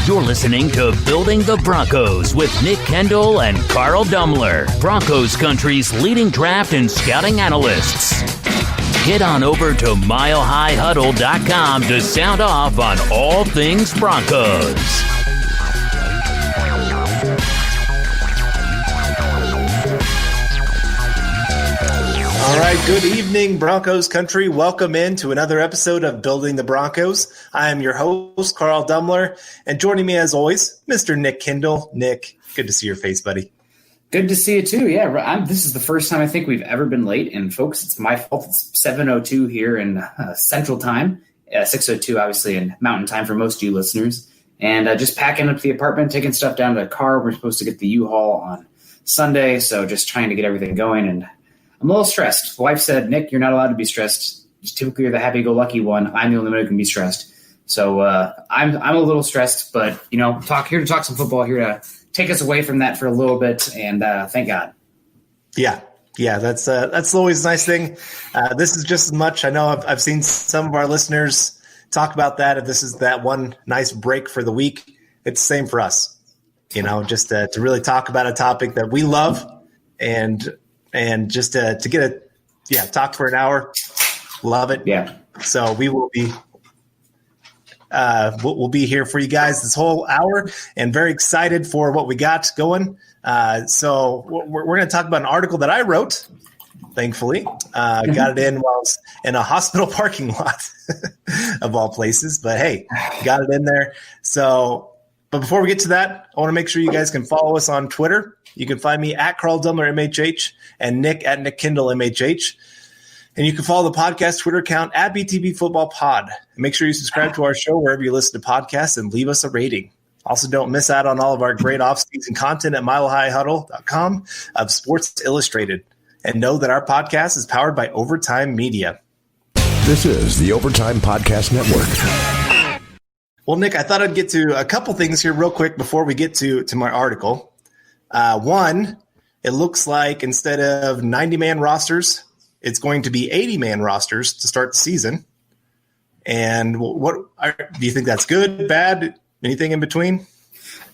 You're listening to Building the Broncos with Nick Kendell and Carl Dumler, Broncos Country's leading draft and scouting analysts. Head on over to milehighhuddle.com to sound off on all things Broncos. All right, good evening, Broncos country. Welcome in to another episode of Building the Broncos. I am your host, Carl Dumler, and joining me as always, Mr. Nick Kendell. Nick, good to see your face, buddy. Good to see you too. Yeah, this is the first time I think we've ever been late, and folks, it's my fault. It's 7:02 here in Central Time, 6:02 obviously in Mountain Time for most of you listeners, and just packing up the apartment, taking stuff down to the car. We're supposed to get the U-Haul on Sunday, so just trying to get everything going, and I'm a little stressed. Wife said, Nick, you're not allowed to be stressed. Typically, you're the happy-go-lucky one. I'm the only one who can be stressed. So I'm a little stressed, but here to talk some football, here to take us away from that for a little bit, and thank God. Yeah, that's always a nice thing. This is just as much. I know I've seen some of our listeners talk about that. If this is that one nice break for the week, it's the same for us. Just to really talk about a topic that we love and just to get talk for an hour. Love it. Yeah. So we will be we'll be here for you guys this whole hour and very excited for what we got going. So we're going to talk about an article that I wrote, thankfully. Got it in while I was in a hospital parking lot of all places. But, hey, got it in there. But before we get to that, I want to make sure you guys can follow us on Twitter. You can find me at Carl Dumler, MHH, and Nick at Nick Kendell, MHH. And you can follow the podcast Twitter account at BTB Football Pod. And make sure you subscribe to our show wherever you listen to podcasts and leave us a rating. Also, don't miss out on all of our great off-season content at milehighhuddle.com of Sports Illustrated. And know that our podcast is powered by Overtime Media. This is the Overtime Podcast Network. Well, Nick, I thought I'd get to a couple things here real quick before we get to my article. One, it looks like instead of 90-man rosters, it's going to be 80-man rosters to start the season. And what do you think that's good, bad, anything in between?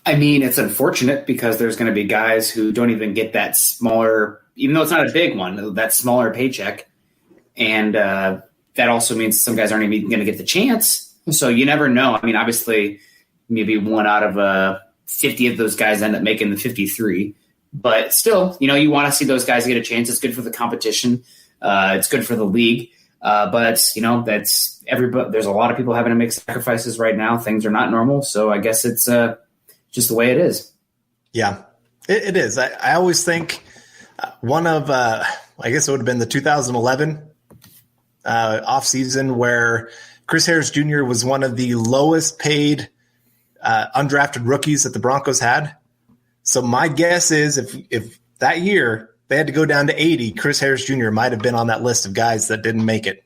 I mean, it's unfortunate because there's going to be guys who don't even get that smaller, even though it's not a big one, that smaller paycheck. And that also means some guys aren't even going to get the chance. So you never know. I mean, obviously, maybe one out of 50 of those guys end up making the 53. But still, you want to see those guys get a chance. It's good for the competition. It's good for the league. But that's everybody. There's a lot of people having to make sacrifices right now. Things are not normal. So I guess it's just the way it is. Yeah, it is. I always think one of, I guess it would have been the 2011 offseason where Chris Harris Jr. was one of the lowest paid undrafted rookies that the Broncos had. So my guess is if that year they had to go down to 80, Chris Harris Jr. might have been on that list of guys that didn't make it.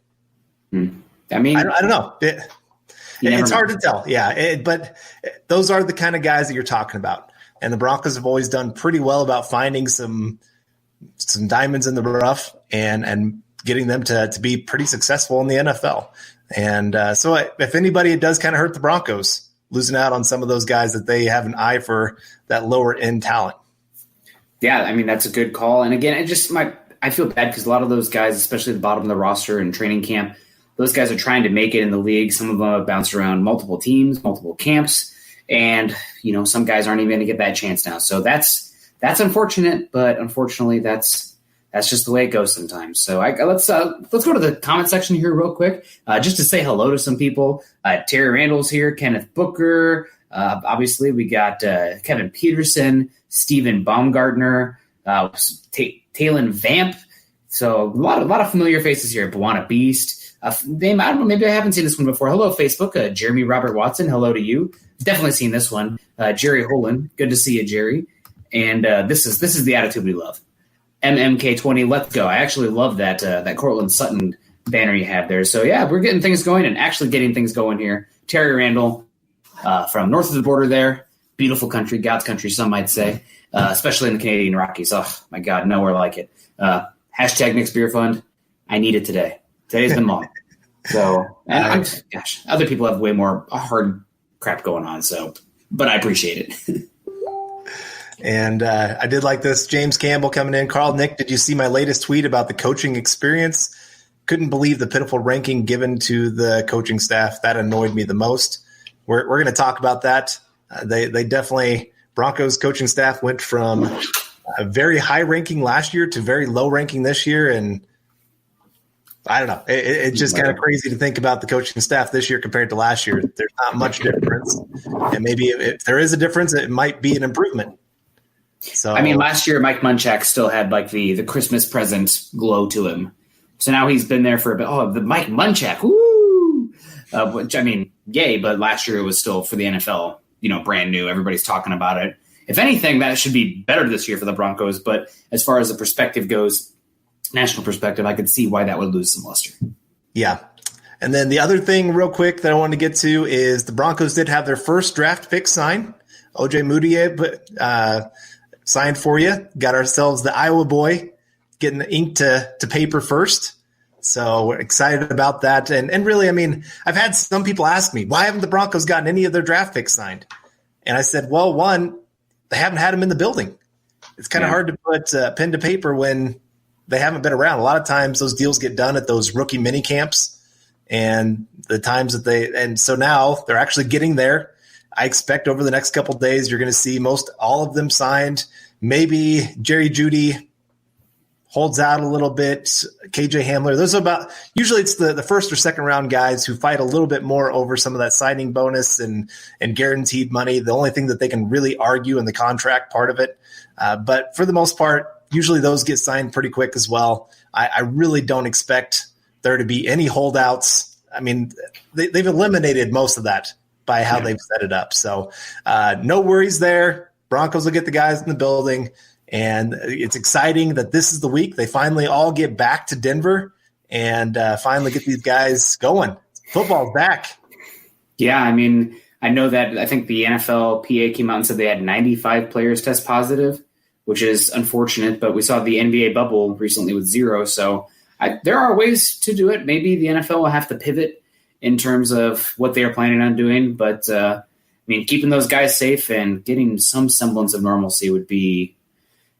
I mean, I don't know. It's hard to tell. Yeah, but those are the kind of guys that you're talking about. And the Broncos have always done pretty well about finding some diamonds in the rough and getting them to be pretty successful in the NFL. And so if anybody, it does kind of hurt the Broncos losing out on some of those guys that they have an eye for that lower end talent. Yeah, I mean, that's a good call. And again, I feel bad because a lot of those guys, especially at the bottom of the roster in training camp, those guys are trying to make it in the league. Some of them have bounced around multiple teams, multiple camps, and some guys aren't even going to get that chance now. So that's unfortunate, but unfortunately, that's just the way it goes sometimes. So let's go to the comment section here real quick, just to say hello to some people. Terry Randall's here, Kenneth Booker. Obviously, we got Kevin Peterson, Stephen Baumgartner, Talon Vamp. So a lot of familiar faces here. Buwana Beast. Name, I don't know, maybe I haven't seen this one before. Hello, Facebook. Jeremy Robert Watson, hello to you. Definitely seen this one. Jerry Holan, good to see you, Jerry. And this is the attitude we love. MMK20, let's go. I actually love that Cortland Sutton banner you have there. So, yeah, we're getting things going and actually getting things going here. Terry Randall from north of the border there. Beautiful country, God's country, some might say, especially in the Canadian Rockies. Oh, my God, nowhere like it. Hashtag Nick's Beer Fund. I need it today. Today's been long. So, and other people have way more hard crap going on. So, but I appreciate it. And I did like this. James Campbell coming in. Carl, Nick, did you see my latest tweet about the coaching experience? Couldn't believe the pitiful ranking given to the coaching staff. That annoyed me the most. We're going to talk about that. They definitely – Broncos coaching staff went from a very high ranking last year to very low ranking this year. And I don't know. It's just kind of crazy to think about the coaching staff this year compared to last year. There's not much difference. And maybe if there is a difference, it might be an improvement. So, I mean, last year Mike Munchak still had like the Christmas present glow to him. So now he's been there for a bit. Oh, the Mike Munchak, woo! Which, I mean, yay, but last year it was still for the NFL, brand new. Everybody's talking about it. If anything, that should be better this year for the Broncos. But as far as the perspective goes, national perspective, I could see why that would lose some luster. Yeah. And then the other thing real quick that I wanted to get to is the Broncos did have their first draft pick signed. O.J. Moutier signed for you. Got ourselves the Iowa boy getting the ink to paper first. So we're excited about that. And really, I mean, I've had some people ask me, why haven't the Broncos gotten any of their draft picks signed? And I said, well, one, they haven't had them in the building. It's kind of hard to put pen to paper when they haven't been around. A lot of times those deals get done at those rookie mini camps and the times that and so now they're actually getting there. I expect over the next couple of days, you're going to see all of them signed. Maybe Jerry Jeudy holds out a little bit. KJ Hamler. Usually it's the first or second round guys who fight a little bit more over some of that signing bonus and guaranteed money. The only thing that they can really argue in the contract part of it. But for the most part, usually those get signed pretty quick as well. I really don't expect there to be any holdouts. I mean, they've eliminated most of that by how they've set it up. So no worries there. Broncos will get the guys in the building. And it's exciting that this is the week they finally all get back to Denver and finally get these guys going. Football's back. Yeah, I mean, I know that I think the NFLPA came out and said they had 95 players test positive, which is unfortunate. But we saw the NBA bubble recently with 0. So there are ways to do it. Maybe the NFL will have to pivot in terms of what they are planning on doing. But, I mean, keeping those guys safe and getting some semblance of normalcy would be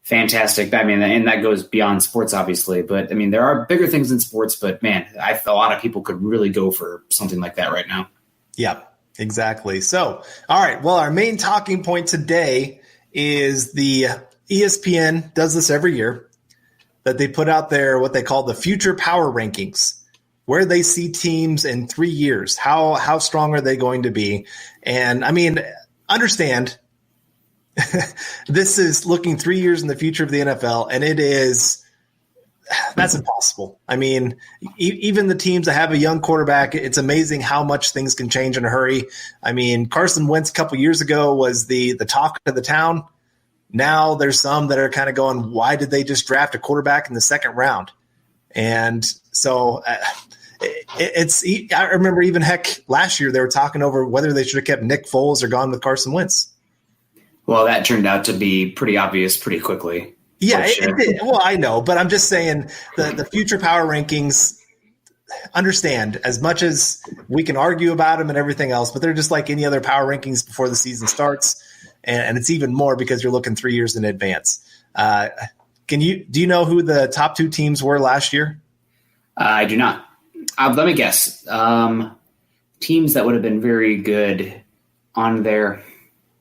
fantastic. I mean, and that goes beyond sports, obviously. But, I mean, there are bigger things in sports. But, man, a lot of people could really go for something like that right now. Yeah, exactly. So, all right. Well, our main talking point today is the ESPN does this every year, that they put out there what they call the future power rankings, where they see teams in 3 years. How strong are they going to be? And, I mean, understand – this is looking 3 years in the future of the NFL, and that's impossible. I mean, even the teams that have a young quarterback, it's amazing how much things can change in a hurry. I mean, Carson Wentz a couple years ago was the talk of the town. Now there's some that are kind of going, why did they just draft a quarterback in the second round? And so I remember even last year they were talking over whether they should have kept Nick Foles or gone with Carson Wentz. Well, that turned out to be pretty obvious pretty quickly. Yeah, it did. Well, I know, but I'm just saying the future power rankings, understand, as much as we can argue about them and everything else, but they're just like any other power rankings before the season starts, and it's even more because you're looking 3 years in advance. Do you know who the top 2 teams were last year? I do not. Let me guess. Teams that would have been very good on their –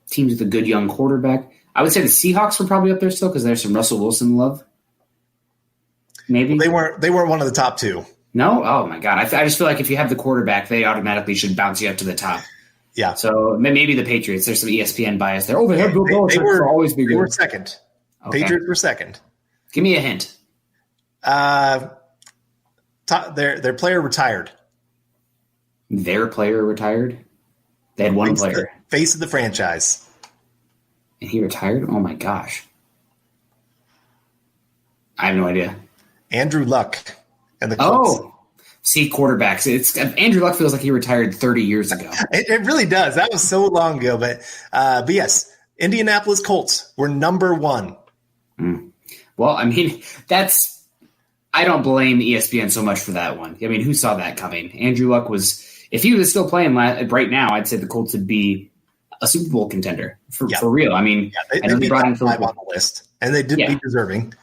teams with a good young quarterback. I would say the Seahawks were probably up there still because there's some Russell Wilson love. Maybe they weren't one of the top 2. No, oh my God! I just feel like if you have the quarterback, they automatically should bounce you up to the top. Yeah. So maybe the Patriots. There's some ESPN bias there. Oh, they have Bill Belichick. They were always be good. They were second. Okay. Patriots were second. Give me a hint. Their player retired. Their player retired. They had one player. Face of the franchise. And he retired? Oh, my gosh. I have no idea. Andrew Luck and the Colts. Oh, see, quarterbacks. Andrew Luck feels like he retired 30 years ago. It really does. That was so long ago. But yes, Indianapolis Colts were number 1. Well, I mean, I don't blame ESPN so much for that one. I mean, who saw that coming? Andrew Luck was – if he was still playing right now, I'd say the Colts would be a Super Bowl contender for real. I mean, I know they brought in five on the list, and they did be deserving.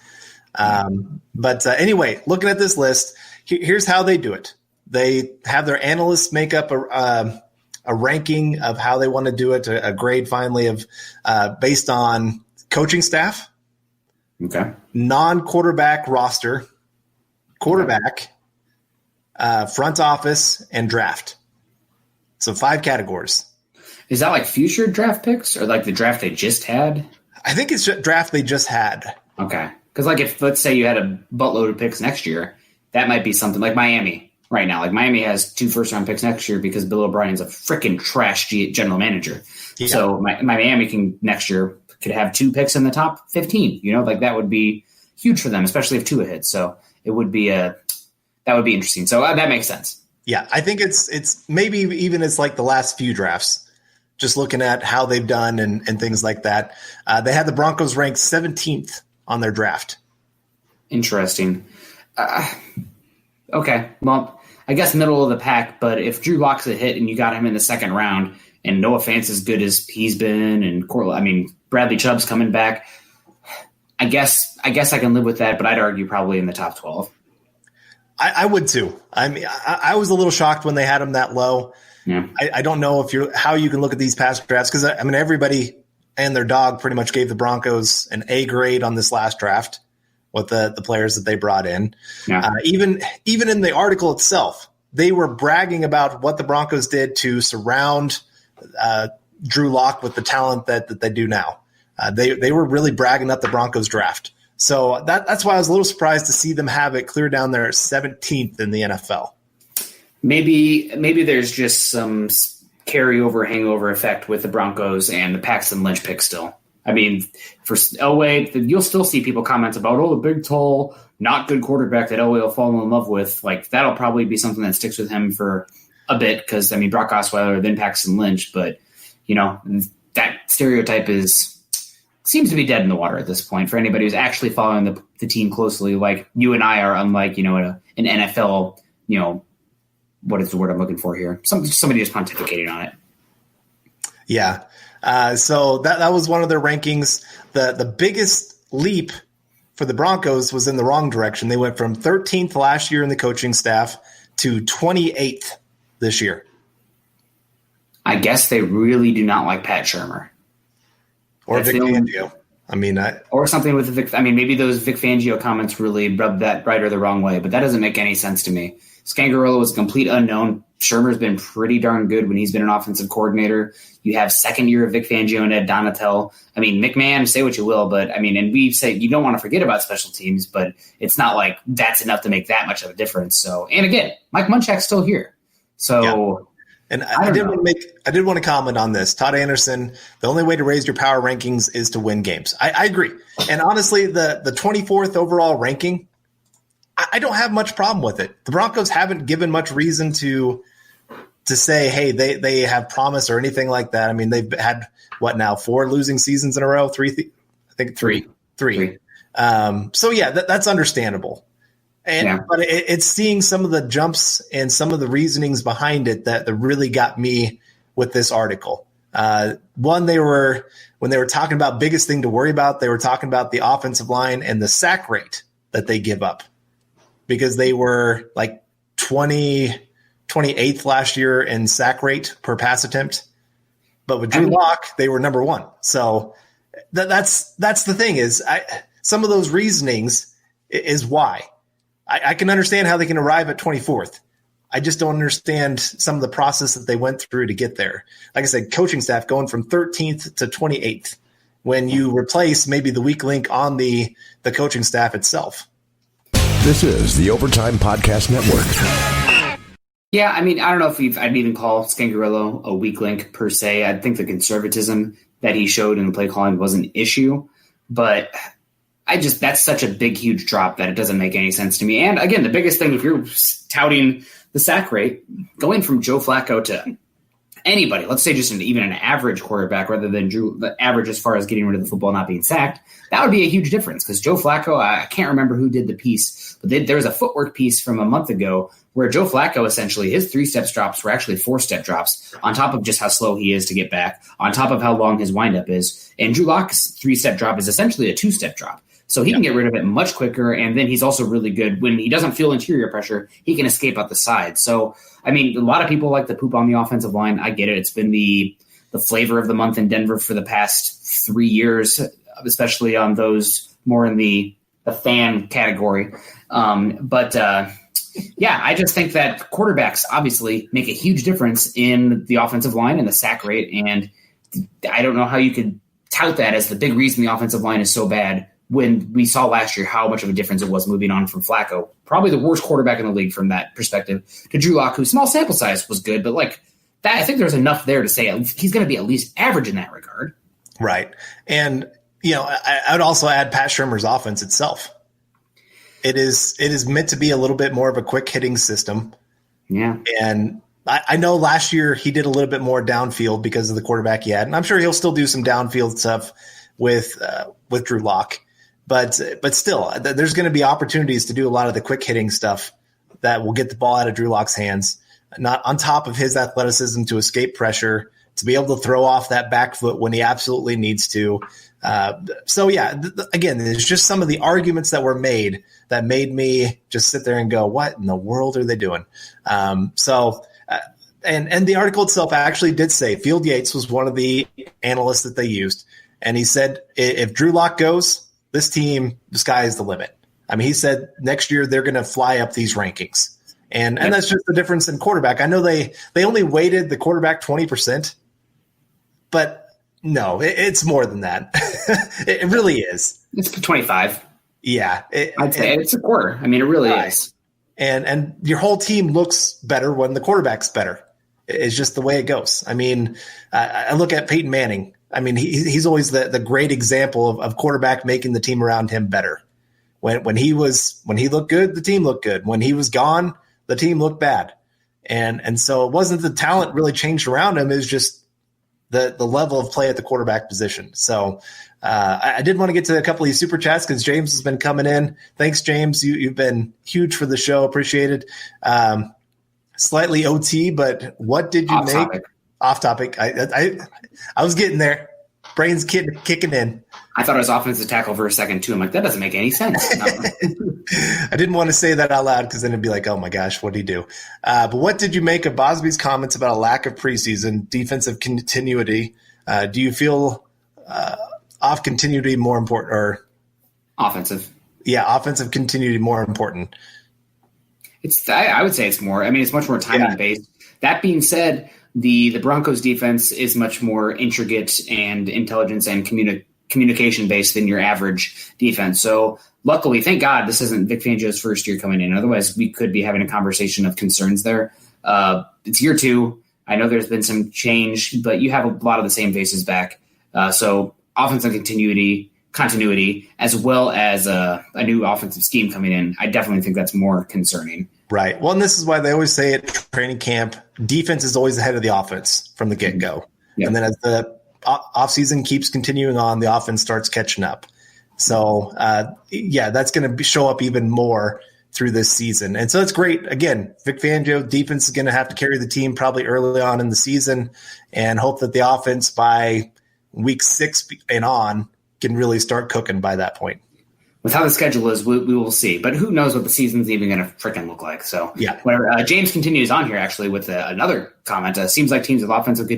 But anyway, looking at this list, here's how they do it. They have their analysts make up a ranking of how they want to do it, a grade finally of based on coaching staff, non-quarterback roster, quarterback, front office, and draft. So 5 categories. Is that like future draft picks or like the draft they just had? I think it's draft they just had. Okay. Because like if, let's say you had a buttload of picks next year, that might be something like Miami right now. Like Miami has 2 first-round picks next year because Bill O'Brien's a freaking trash general manager. Yeah. So Miami can next year could have 2 picks in the top 15. Like that would be huge for them, especially if Tua hits. So it would be that would be interesting. So that makes sense. Yeah, I think it's maybe even it's like the last few drafts, just looking at how they've done and things like that. They had the Broncos ranked 17th on their draft. Interesting. Okay, well, I guess middle of the pack, but if Drew Lock's a hit and you got him in the second round and Noah Fant's as good as he's been and Bradley Chubb's coming back, I guess I can live with that, but I'd argue probably in the top 12. I would too. I mean, I was a little shocked when they had him that low. Yeah. I don't know how you can look at these past drafts because everybody and their dog pretty much gave the Broncos an A grade on this last draft with the players that they brought in. Yeah. Even in the article itself, they were bragging about what the Broncos did to surround Drew Lock with the talent that they do now. They were really bragging up the Broncos draft. So that's why I was a little surprised to see them have it clear down there 17th in the NFL. Maybe there's just some carryover hangover effect with the Broncos and the Paxton Lynch pick still. I mean, for Elway, you'll still see people comment about, the big, tall, not good quarterback that Elway will fall in love with. Like, that'll probably be something that sticks with him for a bit because, Brock Osweiler, then Paxton Lynch. But, that stereotype seems to be dead in the water at this point for anybody who's actually following the team closely. Like you and I are, unlike, an NFL, what is the word I'm looking for here? Somebody just pontificating on it. Yeah. So that was one of their rankings. The biggest leap for the Broncos was in the wrong direction. They went from 13th last year in the coaching staff to 28th this year. I guess they really do not like Pat Shurmur. Or Vic Fangio. Or something with Vic. Maybe those Vic Fangio comments really rubbed that right or the wrong way, but that doesn't make any sense to me. Scangarello was a complete unknown. Shurmur's been pretty darn good when he's been an offensive coordinator. You have second year of Vic Fangio and Ed Donatel. McMahon, say what you will, but and we say you don't want to forget about special teams, but it's not like that's enough to make that much of a difference. So, and again, Mike Munchak's still here. So. Yeah. And I did want to comment on this. Todd Anderson, the only way to raise your power rankings is to win games. I agree. And honestly, the 24th overall ranking, I don't have much problem with it. The Broncos haven't given much reason to say, hey, they have promise or anything like that. They've had, 4 losing seasons in a row? 3? I think 3. 3. So, yeah, that's understandable. But it's seeing some of the jumps and some of the reasonings behind it that really got me with this article. One, when they were talking about biggest thing to worry about, they were talking about the offensive line and the sack rate that they give up because they were like 28th last year in sack rate per pass attempt. But with Drew Lock, they were number 1. So that's the thing is some of those reasonings is why. I can understand how they can arrive at 24th. I just don't understand some of the process that they went through to get there. Like I said, coaching staff going from 13th to 28th when you replace maybe the weak link on the coaching staff itself. This is the Overtime Podcast Network. Yeah, I don't know if I'd even call Scangarello a weak link per se. I think the conservatism that he showed in the play calling was an issue, but that's such a big, huge drop that it doesn't make any sense to me. And again, the biggest thing, if you're touting the sack rate, going from Joe Flacco to anybody, let's say just even an average quarterback rather than the average as far as getting rid of the football not being sacked, that would be a huge difference. Because Joe Flacco, I can't remember who did the piece, but there was a footwork piece from a month ago where Joe Flacco, essentially, his 3-step drops were actually 4-step drops, on top of just how slow he is to get back, on top of how long his windup is. And Drew Lock's 3-step drop is essentially a 2-step drop. So he can get rid of it much quicker, and then he's also really good. When he doesn't feel interior pressure, he can escape out the side. So, I mean, a lot of people like to poop on the offensive line. I get it. It's been the flavor of the month in Denver for the past 3 years, especially on those more in the fan category. Yeah, I just think that quarterbacks obviously make a huge difference in the offensive line and the sack rate. And I don't know how you could tout that as the big reason the offensive line is so bad when we saw last year how much of a difference it was moving on from Flacco, probably the worst quarterback in the league from that perspective, to Drew Lock, whose small sample size was good, but like that, I think there's enough there to say he's going to be at least average in that regard. Right. And, I would also add Pat Shurmur's offense itself. It is meant to be a little bit more of a quick hitting system. Yeah. And I know last year he did a little bit more downfield because of the quarterback he had. And I'm sure he'll still do some downfield stuff with Drew Lock. But still, there's going to be opportunities to do a lot of the quick hitting stuff that will get the ball out of Drew Lock's hands, not on top of his athleticism to escape pressure, to be able to throw off that back foot when he absolutely needs to. Again, there's just some of the arguments that were made that made me just sit there and go, what in the world are they doing? And the article itself actually did say Field Yates was one of the analysts that they used. And he said, if Drew Lock goes, this team, the sky is the limit. I mean, he said next year they're going to fly up these rankings. And that's just the difference in quarterback. I know they only weighted the quarterback 20%, but no, it's more than that. It really is. It's 25. Yeah. I'd say it's a quarter. I mean, it really is. And your whole team looks better when the quarterback's better. It's just the way it goes. I mean, I look at Peyton Manning. I mean, he's always the great example of quarterback making the team around him better. When he looked good, the team looked good. When he was gone, the team looked bad. And so it wasn't the talent really changed around him. It was just the level of play at the quarterback position. So I did want to get to a couple of these super chats because James has been coming in. Thanks, James. You've been huge for the show. Appreciated. Slightly OT, but what did you make? Off topic. I was getting there. Brain's kicking in. I thought it was offensive tackle for a second, too. I'm like, that doesn't make any sense. I didn't want to say that out loud because then it'd be like, oh, my gosh, what did he do? But what did you make of Bosby's comments about a lack of preseason defensive continuity? Do you feel off continuity more important or offensive? Yeah, offensive continuity more important. I would say it's more. I mean, it's much more timing based. That being said, the Broncos defense is much more intricate and intelligence and communication based than your average defense. So luckily, thank God, this isn't Vic Fangio's first year coming in. Otherwise, we could be having a conversation of concerns there. It's year 2. I know there's been some change, but you have a lot of the same faces back. So offensive continuity, as well as a new offensive scheme coming in, I definitely think that's more concerning. Right. Well, and this is why they always say at training camp, defense is always ahead of the offense from the get-go. Yep. And then as the offseason keeps continuing on, the offense starts catching up. So, that's going to show up even more through this season. And so it's great. Again, Vic Fangio, defense is going to have to carry the team probably early on in the season and hope that the offense by week 6 and on can really start cooking by that point. With how the schedule is, we will see. But who knows what the season's even going to freaking look like. So where James continues on here actually with another comment. Seems like teams with offensive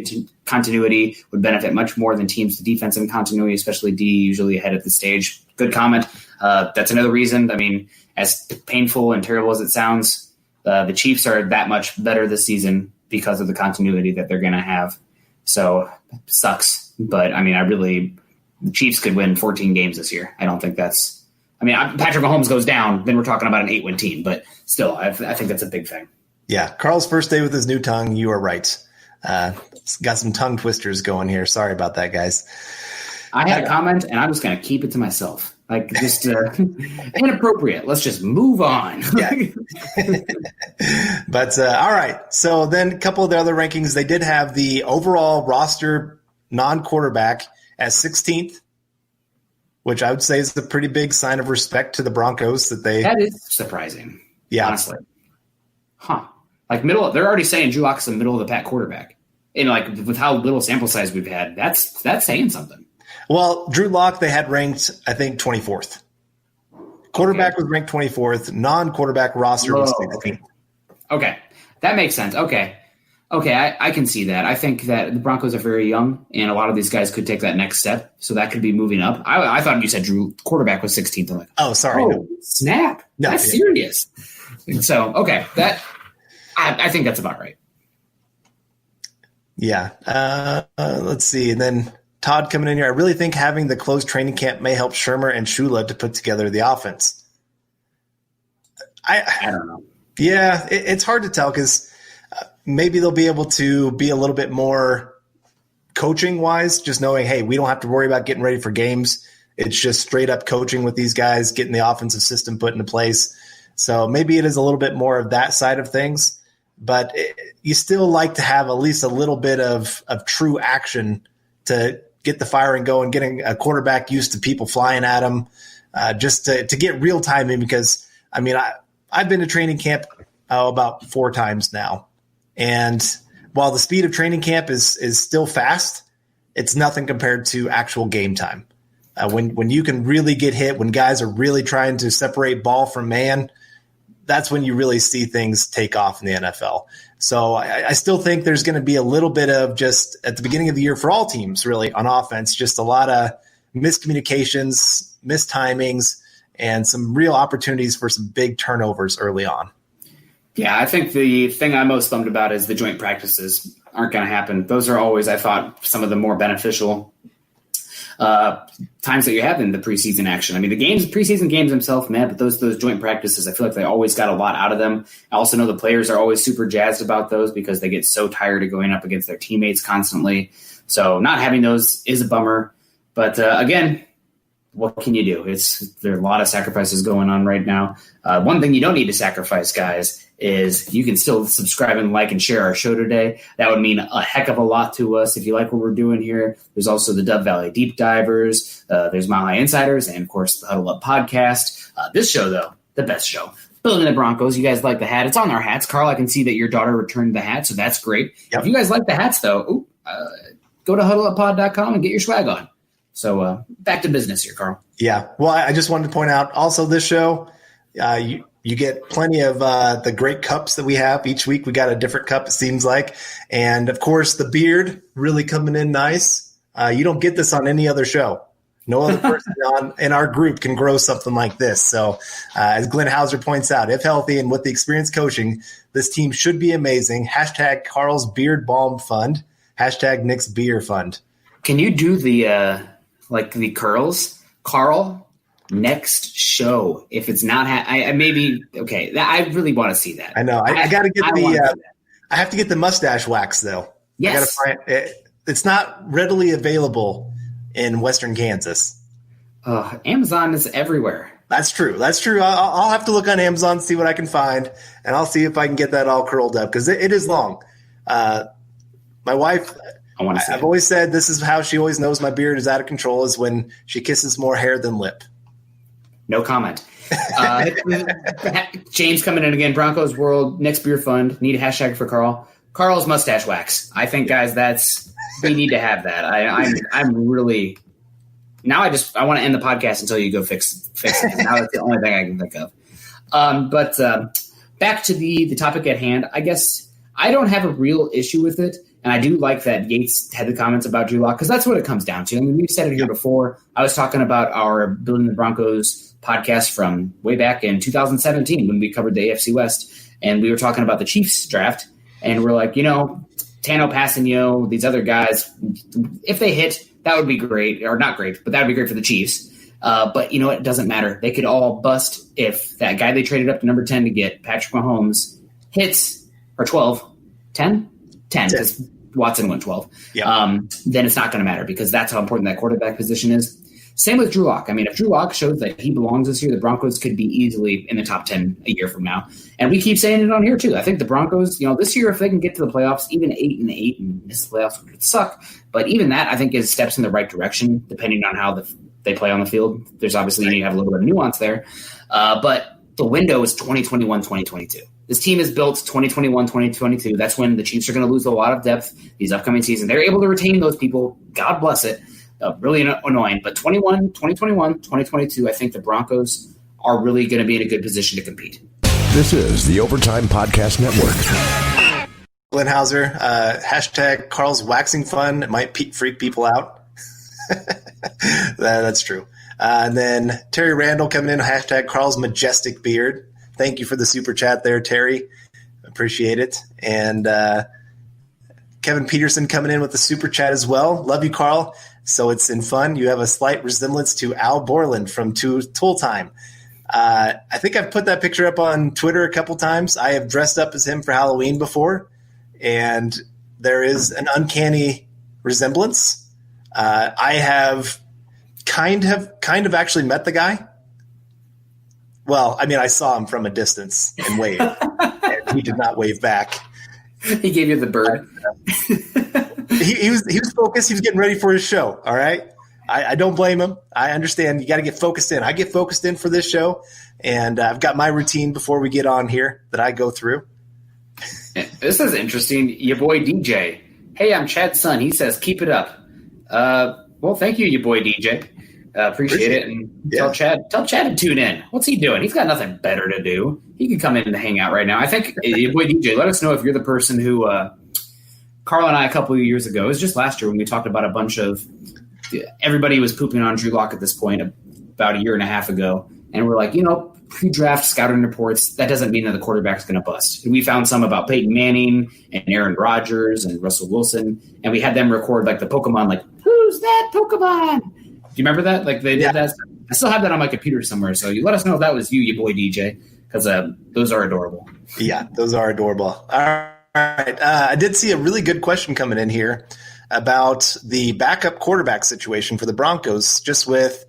continuity would benefit much more than teams with defensive continuity, especially D, usually ahead of the stage. Good comment. That's another reason. I mean, as painful and terrible as it sounds, the Chiefs are that much better this season because of the continuity that they're going to have. So it sucks. But, I mean, the Chiefs could win 14 games this year. I don't think that's – I mean, Patrick Mahomes goes down, then we're talking about an 8-win team. But still, I think that's a big thing. Yeah, Carl's first day with his new tongue. You are right. Got some tongue twisters going here. Sorry about that, guys. I had a comment, and I'm just going to keep it to myself. Like, just inappropriate. Let's just move on. Yeah. But all right. So then a couple of the other rankings, they did have the overall roster non-quarterback as 16th, which I would say is a pretty big sign of respect to the Broncos that is surprising. Yeah. Honestly. Huh. Like they're already saying Drew Lock's a middle of the pack quarterback. And like with how little sample size we've had, that's saying something. Well, Drew Lock, they had ranked, I think, 24th. Quarterback was ranked 24th. Non-quarterback roster was 16th. Okay. That makes sense. Okay. I can see that. I think that the Broncos are very young, and a lot of these guys could take that next step, so that could be moving up. I thought you said Drew quarterback was 16th. I'm like, oh, sorry. No. Snap. No, that's serious. So, okay. I think that's about right. Yeah. Let's see. And then Todd coming in here. I really think having the closed training camp may help Shermer and Shula to put together the offense. I don't know. Yeah, it's hard to tell because maybe they'll be able to be a little bit more coaching-wise, just knowing, hey, we don't have to worry about getting ready for games. It's just straight up coaching with these guys, getting the offensive system put into place. So maybe it is a little bit more of that side of things. But you still like to have at least a little bit of true action to get the firing going, getting a quarterback used to people flying at him, just to get real time in. Because, I mean, I've been to training camp about 4 times now. And while the speed of training camp is still fast, it's nothing compared to actual game time. When you can really get hit, when guys are really trying to separate ball from man, that's when you really see things take off in the NFL. So I still think there's going to be a little bit of just at the beginning of the year for all teams really on offense, just a lot of miscommunications, mistimings, and some real opportunities for some big turnovers early on. Yeah, I think the thing I'm most bummed about is the joint practices aren't going to happen. Those are always, I thought, some of the more beneficial times that you have in the preseason action. I mean, the preseason games themselves, man, but those joint practices, I feel like they always got a lot out of them. I also know the players are always super jazzed about those because they get so tired of going up against their teammates constantly. So not having those is a bummer. But again, what can you do? There are a lot of sacrifices going on right now. One thing you don't need to sacrifice, guys, is you can still subscribe and like and share our show today. That would mean a heck of a lot to us if you like what we're doing here. There's also the Dove Valley Deep Divers. There's Mile High Insiders, and, of course, the Huddle Up Podcast. This show, though, the best show. Building the Broncos. You guys like the hat. It's on our hats. Carl, I can see that your daughter returned the hat, so that's great. Yep. If you guys like the hats, though, go to huddleuppod.com and get your swag on. So back to business here, Carl. Yeah. Well, I just wanted to point out also this show, you get plenty of the great cups that we have. Each week we got a different cup, it seems like. And, of course, the beard really coming in nice. You don't get this on any other show. No other person in our group can grow something like this. So, as Glenn Hauser points out, if healthy and with the experienced coaching, this team should be amazing. # Carl's Beard Balm Fund. # Nick's Beer Fund. Can you do the the curls? Carl, next show, if it's not I maybe okay. I really want to see that. I know. I got to get I have to get the mustache wax though. Yes. I got to find it. It's not readily available in Western Kansas. Amazon is everywhere. That's true. I'll have to look on Amazon, see what I can find, and I'll see if I can get that all curled up because it is long. My wife. I've always said this is how she always knows my beard is out of control is when she kisses more hair than lip. No comment. James coming in again. Broncos World, Nick's Beer Fund. Need a hashtag for Carl. Carl's mustache wax. I think, guys, we need to have that. I'm really now. I want to end the podcast until you go fix it. Now that's the only thing I can think of. But back to the topic at hand. I guess I don't have a real issue with it. And I do like that Yates had the comments about Drew Lock because that's what it comes down to. I mean, we've said it here before. I was talking about our Building the Broncos podcast from way back in 2017 when we covered the AFC West. And we were talking about the Chiefs draft. And we're like, Tano Passanio, these other guys, if they hit, that would be great. Or not great, but that would be great for the Chiefs. But it doesn't matter. They could all bust if that guy they traded up to number 10 to get, Patrick Mahomes, hits, or 12, 10? 10, because Watson went 12. Yeah. Then it's not going to matter because that's how important that quarterback position is. Same with Drew Lock. I mean, if Drew Lock shows that he belongs this year, the Broncos could be easily in the top 10 a year from now. And we keep saying it on here too. I think the Broncos, this year, if they can get to the playoffs, even 8-8 and miss the playoffs would suck. But even that, I think, is steps in the right direction, depending on how they play on the field. There's obviously you need to have a little bit of nuance there. But the window is 2021, 2022. This team is built 2021, 2022. That's when the Chiefs are going to lose a lot of depth these upcoming seasons. They're able to retain those people. God bless it. Really annoying. But 2021, 2022, I think the Broncos are really going to be in a good position to compete. This is the Overtime Podcast Network. Glenn Hauser, hashtag Carl's waxing fun. It might freak people out. That's true. And then Terry Randall coming in, hashtag Carl's majestic beard. Thank you for the super chat there, Terry. Appreciate it. And Kevin Peterson coming in with the super chat as well. Love you, Carl. So it's in fun. You have a slight resemblance to Al Borland from Tool Time. I think I've put that picture up on Twitter a couple times. I have dressed up as him for Halloween before, and there is an uncanny resemblance. I have kind of actually met the guy. Well, I mean, I saw him from a distance and waved, and he did not wave back. He gave you the bird. He was focused. He was getting ready for his show. All right. I don't blame him. I understand. You got to get focused in. I get focused in for this show, and I've got my routine before we get on here that I go through. This is interesting. Your boy DJ. Hey, I'm Chad's son. He says, keep it up. Well, thank you, your boy DJ. Appreciate it. And tell Chad to tune in. What's he doing? He's got nothing better to do. He can come in and hang out right now. I think your boy DJ, let us know if you're the person who Carl and I a couple of years ago, it was just last year when we talked about a bunch of everybody was pooping on Drew Lock at this point about a year and a half ago. And we're like, pre-draft scouting reports, that doesn't mean that the quarterback's going to bust. And we found some about Peyton Manning and Aaron Rodgers and Russell Wilson. And we had them record like the Pokemon, like, who's that Pokemon? Do you remember that? Like they did that. I still have that on my computer somewhere. So you let us know if that was you, your boy DJ, because those are adorable. Yeah, those are adorable. All right. I did see a really good question coming in here about the backup quarterback situation for the Broncos, just with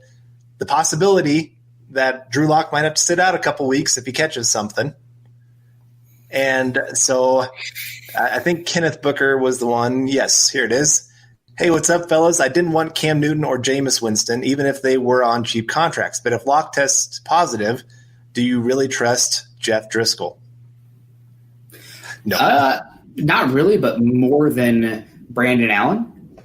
the possibility that Drew Lock might have to sit out a couple weeks if he catches something. And so I think Kenneth Booker was the one. Yes, here it is. Hey, what's up, fellas? I didn't want Cam Newton or Jameis Winston, even if they were on cheap contracts. But if Lock tests positive, do you really trust Jeff Driscoll? No. Not really, but more than Brandon Allen.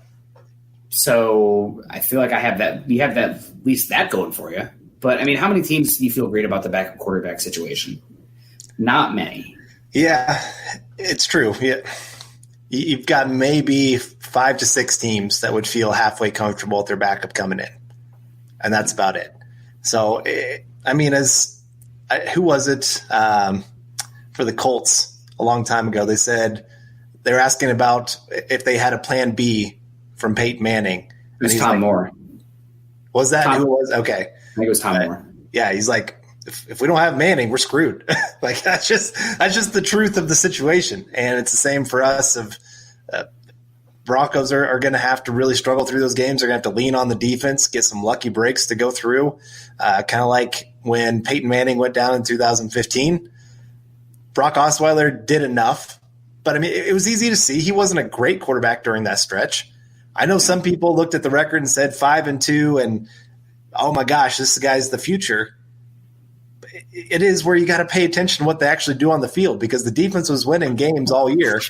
So I feel like I have that. You have that, at least that going for you. But I mean, how many teams do you feel great about the backup quarterback situation? Not many. Yeah, it's true. Yeah. You've got maybe 5 to 6 teams that would feel halfway comfortable with their backup coming in, and that's about it. So, I mean, who was it for the Colts a long time ago? They said they were asking about if they had a plan B from Peyton Manning. It was Tom Moore. Was that who it was? Okay. I think it was Tom Moore. Yeah, he's like, if we don't have Manning, we're screwed. Like that's just the truth of the situation, and it's the same for us. Broncos are going to have to really struggle through those games. They're going to have to lean on the defense, get some lucky breaks to go through, kind of like when Peyton Manning went down in 2015. Brock Osweiler did enough, but I mean it was easy to see he wasn't a great quarterback during that stretch. I know some people looked at the record and said 5-2, and oh my gosh, this guy's the future. It is where you got to pay attention to what they actually do on the field, because the defense was winning games all year.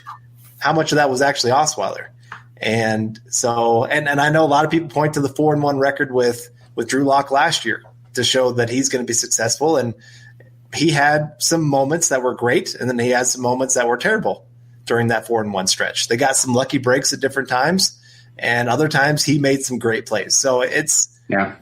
How much of that was actually Osweiler? And so, and I know a lot of people point to the 4-1 record with Drew Lock last year to show that he's going to be successful. And he had some moments that were great, and then he had some moments that were terrible during that 4-1 stretch. They got some lucky breaks at different times, and other times he made some great plays. So yeah.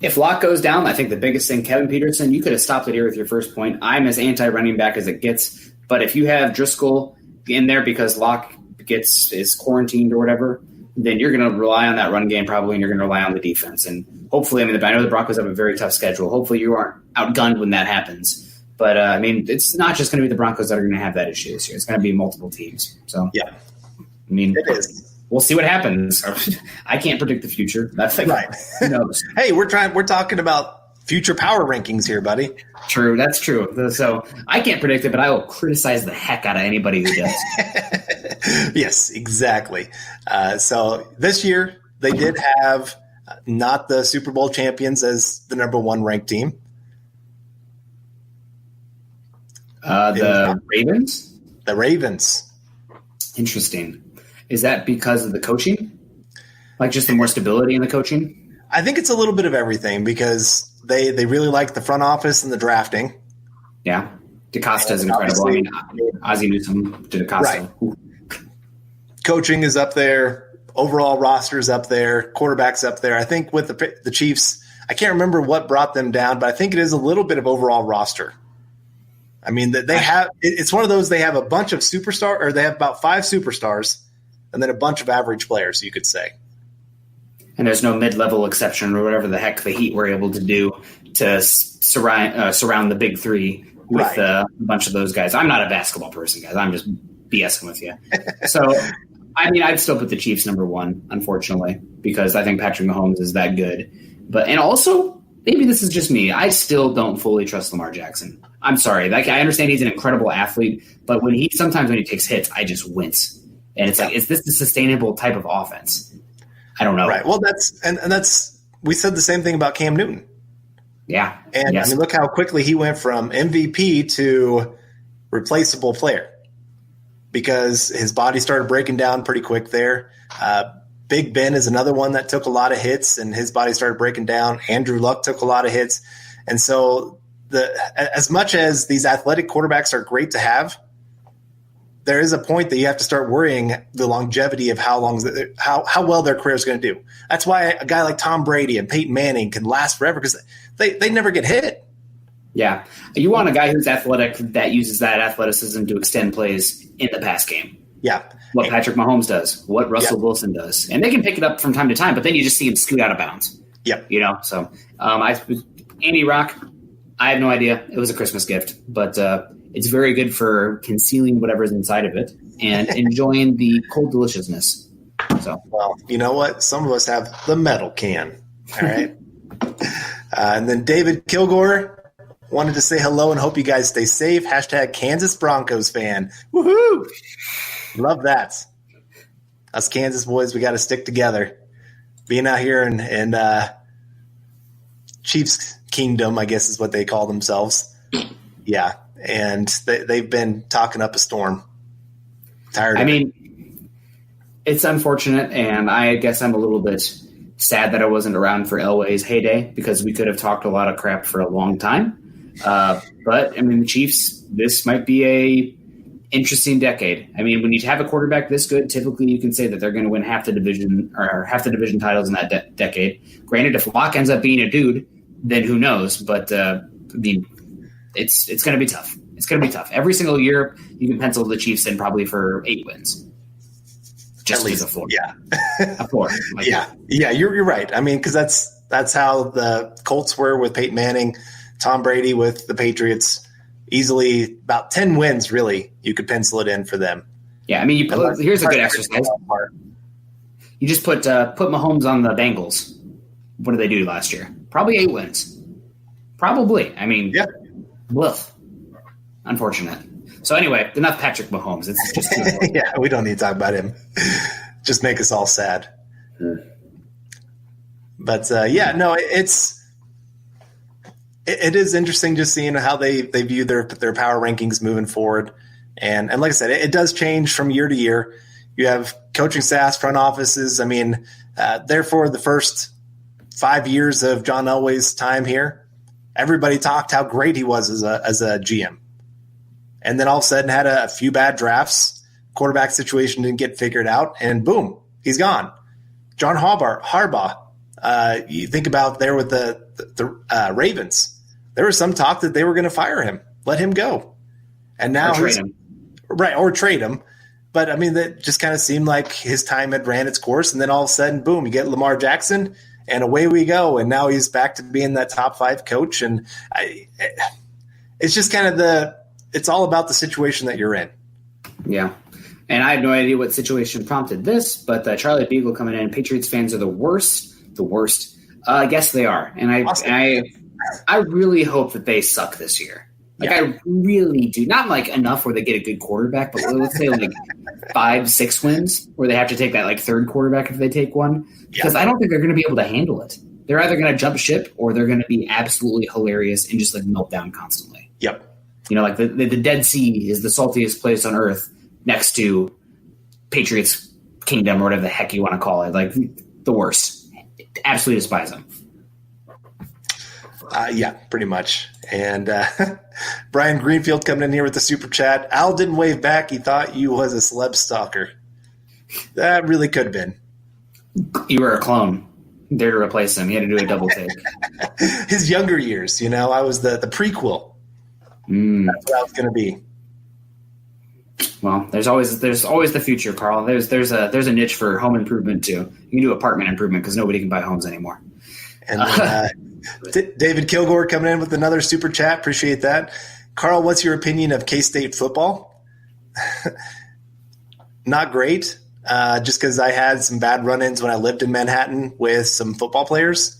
If Locke goes down, I think the biggest thing, Kevin Peterson, you could have stopped it here with your first point. I'm as anti-running back as it gets. But if you have Driscoll in there because Locke is quarantined or whatever, then you're going to rely on that run game probably, and you're going to rely on the defense. And hopefully, I know the Broncos have a very tough schedule. Hopefully you aren't outgunned when that happens. But, it's not just going to be the Broncos that are going to have that issue this year. It's going to be multiple teams. So, yeah. I mean, it is. we'll see what happens. I can't predict the future. That's like, right. Who knows? Hey, we're talking about future power rankings here, buddy. True. That's true. So I can't predict it, but I will criticize the heck out of anybody who does. Yes, exactly. So this year they did have not the Super Bowl champions as the number one ranked team. The Ravens? The Ravens. Interesting. Is that because of the coaching? Like just the more stability in the coaching? I think it's a little bit of everything because they really like the front office and the drafting. Yeah. DaCosta is incredible. I mean, Ozzie Newsome to DaCosta. Right. Coaching is up there. Overall roster is up there. Quarterback's up there. I think with the Chiefs, I can't remember what brought them down, but I think it is a little bit of overall roster. I mean, they have – it's one of those, they have a bunch of superstars, or they have about 5 superstars and then a bunch of average players, you could say. And there's no mid-level exception or whatever the heck the Heat were able to do to surround the big three with a bunch of those guys. I'm not a basketball person, guys. I'm just BSing with you. So, I mean, I'd still put the Chiefs number one, unfortunately, because I think Patrick Mahomes is that good. And also, maybe this is just me. I still don't fully trust Lamar Jackson. I'm sorry. Like, I understand he's an incredible athlete, but sometimes when he takes hits, I just wince. And it's like, is this the sustainable type of offense? I don't know. Right. Well, that's we said the same thing about Cam Newton. Yeah. And yes. I mean, look how quickly he went from MVP to replaceable player because his body started breaking down pretty quick there. Big Ben is another one that took a lot of hits and his body started breaking down. Andrew Luck took a lot of hits. And so as much as these athletic quarterbacks are great to have, there is a point that you have to start worrying the longevity of how well their career is going to do. That's why a guy like Tom Brady and Peyton Manning can last forever because they never get hit. Yeah. You want a guy who's athletic that uses that athleticism to extend plays in the pass game. Yeah. What Patrick Mahomes does, what Russell Wilson does. And they can pick it up from time to time, but then you just see him scoot out of bounds. Yep. So Andy Rock, I have no idea. It was a Christmas gift, but it's very good for concealing whatever's inside of it and enjoying the cold deliciousness. So, well, you know what? Some of us have the metal can. All right. And then David Kilgore wanted to say hello and hope you guys stay safe. # Kansas Broncos fan. Woohoo! Love that. Us Kansas boys, we got to stick together. Being out here in Chiefs Kingdom, I guess is what they call themselves. Yeah. And they've been talking up a storm. Tired of it. It's unfortunate, and I guess I'm a little bit sad that I wasn't around for Elway's heyday because we could have talked a lot of crap for a long time. But, the Chiefs, this might be a interesting decade. When you have a quarterback this good, typically you can say that they're going to win half the division titles in that decade. Granted, if Locke ends up being a dude, then who knows? But, it's going to be tough. It's going to be tough. Every single year, you can pencil the Chiefs in probably for 8 wins. Just at least a 4. Yeah. A 4. Yeah, you're right. Because that's how the Colts were with Peyton Manning, Tom Brady with the Patriots. Easily about 10 wins, really, you could pencil it in for them. Yeah, here's a good exercise. You just put Mahomes on the Bengals. What did they do last year? Probably 8 wins. Probably. Yeah. Woof. Unfortunate. So anyway, enough Patrick Mahomes. It's just yeah, we don't need to talk about him. Just make us all sad. But it is interesting just seeing how they view their power rankings moving forward. And like I said, it does change from year to year. You have coaching staffs, front offices. Therefore, the first 5 years of John Elway's time here, everybody talked how great he was as a GM. And then all of a sudden had a few bad drafts. Quarterback situation didn't get figured out. And boom, he's gone. John Harbaugh. You think about there with the Ravens. There was some talk that they were going to fire him, let him go. And now trade him. Right, or trade him. But, that just kind of seemed like his time had ran its course. And then all of a sudden, boom, you get Lamar Jackson. And away we go, and now he's back to being that top 5 coach. And it's just kind of it's all about the situation that you're in. Yeah. And I have no idea what situation prompted this, but Charlie Beagle coming in, Patriots fans are the worst. The worst. I guess they are. And I really hope that they suck this year. Like, I really do. Not like enough where they get a good quarterback, but let's say like 5-6 wins where they have to take that like third quarterback if they take one. Because I don't think they're going to be able to handle it. They're either going to jump ship or they're going to be absolutely hilarious and just like melt down constantly. Yep. You know, like the Dead Sea is the saltiest place on earth next to Patriots Kingdom or whatever the heck you want to call it. Like the worst. Absolutely despise them. Yeah, pretty much. And Brian Greenfield coming in here with the super chat. Al didn't wave back. He thought you was a celeb stalker. That really could have been. You were a clone. There to replace him. He had to do a double take. His younger years, I was the prequel. That's what I was going to be. Well, there's always the future, Carl. There's a niche for home improvement too. You can do apartment improvement because nobody can buy homes anymore. And David Kilgore coming in with another super chat. Appreciate that. Carl, what's your opinion of K-State football? Not great. Just because I had some bad run-ins when I lived in Manhattan with some football players.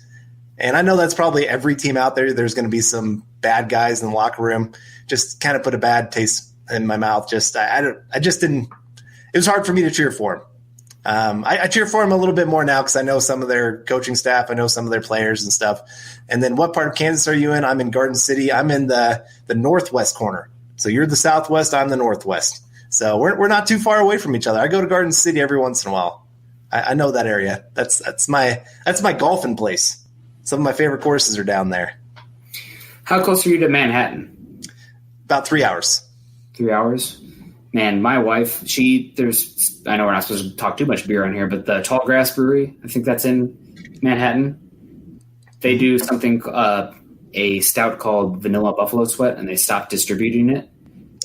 And I know that's probably every team out there. There's going to be some bad guys in the locker room. Just kind of put a bad taste in my mouth. I just didn't – it was hard for me to cheer for them. I cheer for them a little bit more now because I know some of their coaching staff. I know some of their players and stuff. And then what part of Kansas are you in? I'm in Garden City. I'm in the northwest corner. So you're the southwest. I'm the northwest. So we're not too far away from each other. I go to Garden City every once in a while. I know that area. That's my golfing place. Some of my favorite courses are down there. How close are you to Manhattan? About 3 hours. 3 hours? Man, my wife, I know we're not supposed to talk too much beer on here, but the Tall Grass Brewery, I think that's in Manhattan. They do something, a stout called Vanilla Buffalo Sweat, and they stopped distributing it.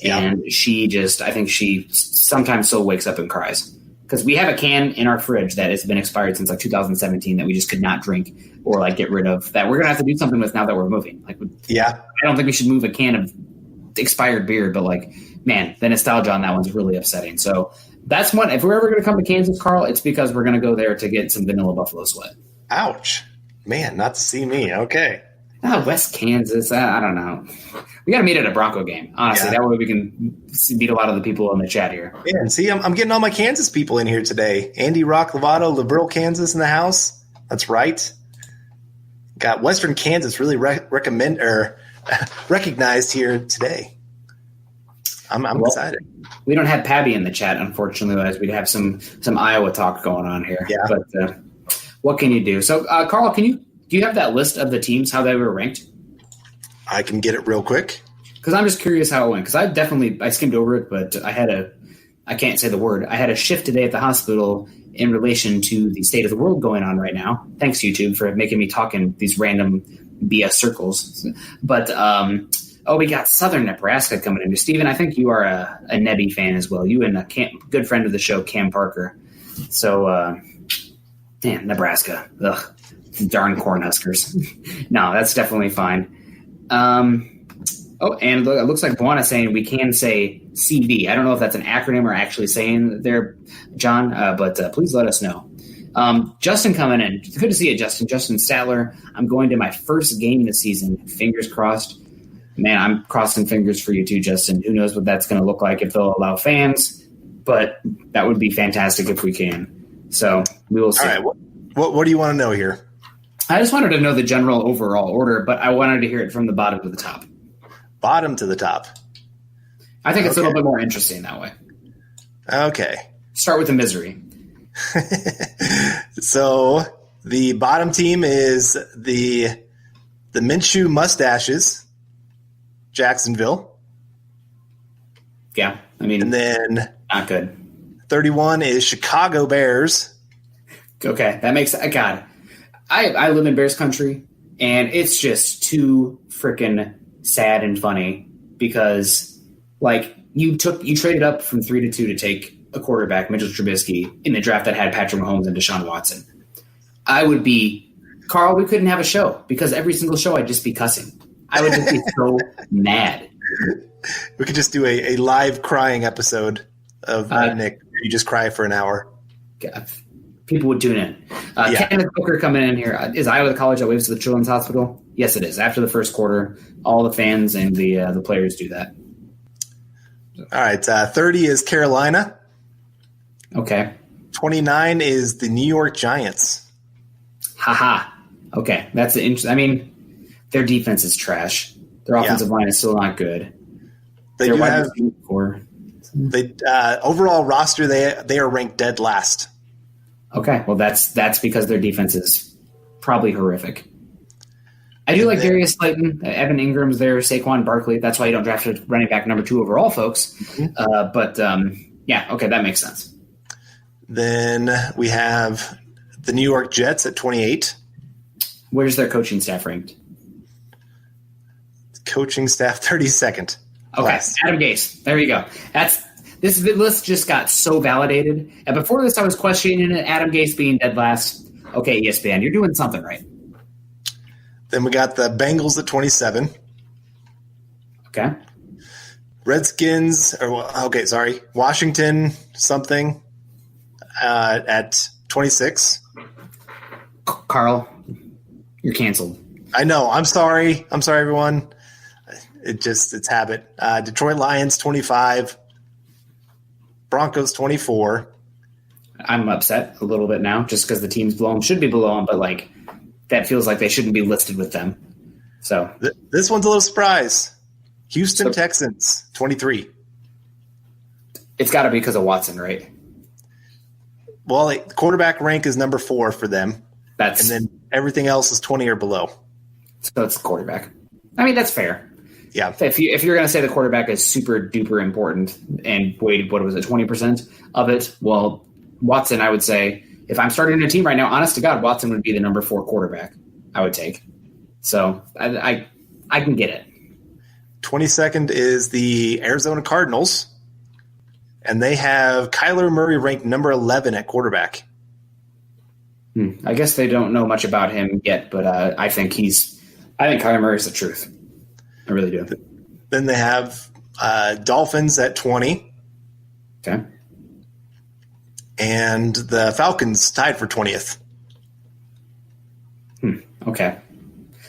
Yeah. And I think she sometimes still wakes up and cries. Because we have a can in our fridge that has been expired since like 2017 that we just could not drink or like get rid of, that we're going to have to do something with now that we're moving. Like, I don't think we should move a can of expired beer, but like, man, the nostalgia on that one's really upsetting. So that's one. If we're ever going to come to Kansas, Carl, it's because we're going to go there to get some Vanilla Buffalo Sweat. Ouch. Man, not to see me. Okay. West Kansas. I don't know. We got to meet at a Bronco game, honestly. Yeah. That way we can meet a lot of the people in the chat here. Yeah, and see, I'm getting all my Kansas people in here today. Andy Rock Lovato, Liberal, Kansas in the house. That's right. Got Western Kansas really recognized here today. I'm excited. We don't have Pabby in the chat, unfortunately, as we'd have some Iowa talk going on here. Yeah. But what can you do? So, Carl, do you have that list of the teams, how they were ranked? I can get it real quick. Because I'm just curious how it went. Because I skimmed over it, but I can't say the word. I had a shift today at the hospital in relation to the state of the world going on right now. Thanks, YouTube, for making me talk in these random BS circles. But, we got Southern Nebraska coming in. Steven, I think you are a Nebby fan as well. You and a good friend of the show, Cam Parker. So, Nebraska. Ugh. Darn Cornhuskers. No, that's definitely fine. And it looks like Buana's saying we can say CV. I don't know if that's an acronym or actually saying there, John, but please let us know. Justin coming in. Good to see you, Justin. Justin Statler. I'm going to my first game this season. Fingers crossed. Man, I'm crossing fingers for you too, Justin. Who knows what that's going to look like if they'll allow fans, but that would be fantastic if we can. So we will see. All right. What do you want to know here? I just wanted to know the general overall order, but I wanted to hear it from the bottom to the top. Bottom to the top. I think it's a little bit more interesting that way. Okay. Start with the misery. So the bottom team is the Minshew Mustaches, Jacksonville. Yeah, I mean, and then not good. 31 is Chicago Bears. Okay, that makes God. I live in Bears country, and it's just too freaking sad and funny because, like, you traded up from 3 to 2 to take a quarterback, Mitchell Trubisky, in the draft that had Patrick Mahomes and Deshaun Watson. Carl, we couldn't have a show because every single show I'd just be cussing. I would just be so mad. We could just do a live crying episode of Nick? Or you just cry for an hour? God, people would tune in. Kenneth Booker coming in here. Is Iowa the college that waves to the Children's Hospital? Yes, it is. After the first quarter, all the fans and the players do that. All right. 30 is Carolina. Okay. 29 is the New York Giants. Haha. Okay. That's the interesting. I mean, their defense is trash. Their offensive line is still not good. They do have overall roster. They are ranked dead last. Okay. Well, that's because their defense is probably horrific. I do like Darius Slayton, Evan Ingram's there, Saquon Barkley. That's why you don't draft a running back number 2 overall, folks. Mm-hmm. Okay, that makes sense. Then we have the New York Jets at 28. Where's their coaching staff ranked? Coaching staff 32nd. Okay, last. Adam Gase. There you go. This list just got so validated. And before this, I was questioning it. Adam Gase being dead last. Okay, ESPN, you're doing something right. Then we got the Bengals at 27. Okay. Washington something at 26. Carl, you're canceled. I know. I'm sorry. I'm sorry, everyone. It's habit. Detroit Lions 25. Broncos 24. I'm upset a little bit now just because the team's below them. Should be below them, but that feels like they shouldn't be listed with them. So this one's a little surprise. Houston Texans 23. It's got to be because of Watson, right? Well, the quarterback rank is number 4 for them. And then everything else is 20 or below. So it's the quarterback. I mean, that's fair. Yeah. If you're going to say the quarterback is super duper important and weighted, 20% of it? Well, Watson, I would say, if I'm starting a team right now, honest to God, Watson would be the number 4 quarterback I would take. So I can get it. 22nd is the Arizona Cardinals, and they have Kyler Murray ranked number 11 at quarterback. I guess they don't know much about him yet, but I think Kyler Murray is the truth. I really do. Then they have Dolphins at 20. Okay. And the Falcons tied for 20th. Okay.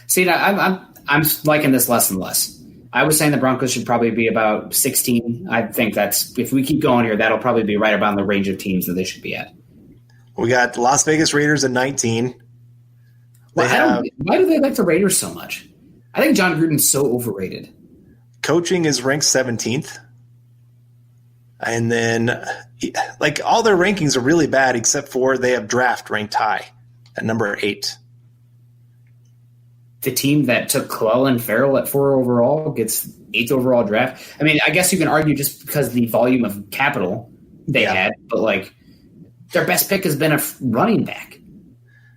See, now I'm liking this less and less. I was saying the Broncos should probably be about 16. I think if we keep going here, that'll probably be right around the range of teams that they should be at. We got the Las Vegas Raiders at 19. Why do they like the Raiders so much? I think John Gruden's so overrated. Coaching is ranked 17th. And then, all their rankings are really bad except for they have draft ranked high at number 8. The team that took Clellan Ferrell at 4 overall gets 8th overall draft. I mean, I guess you can argue just because the volume of capital they had, but their best pick has been a running back.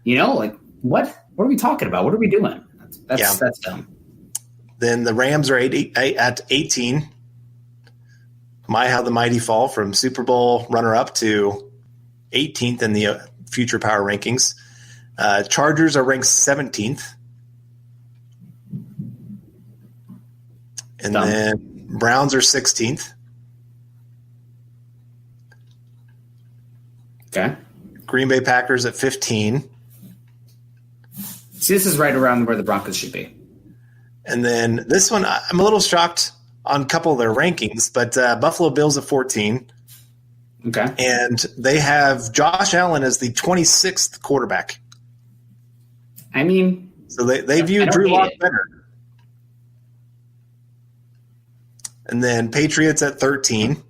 What are we talking about? What are we doing? That's dumb. Then the Rams are at 18. How the mighty fall from Super Bowl runner-up to 18th in the future power rankings. Chargers are ranked 17th. And then Browns are 16th. Okay. Green Bay Packers at 15. See, this is right around where the Broncos should be. And then this one, I'm a little shocked on a couple of their rankings, but Buffalo Bills at 14. Okay. And they have Josh Allen as the 26th quarterback. I mean, so they view Drew Lock better. And then Patriots at 13.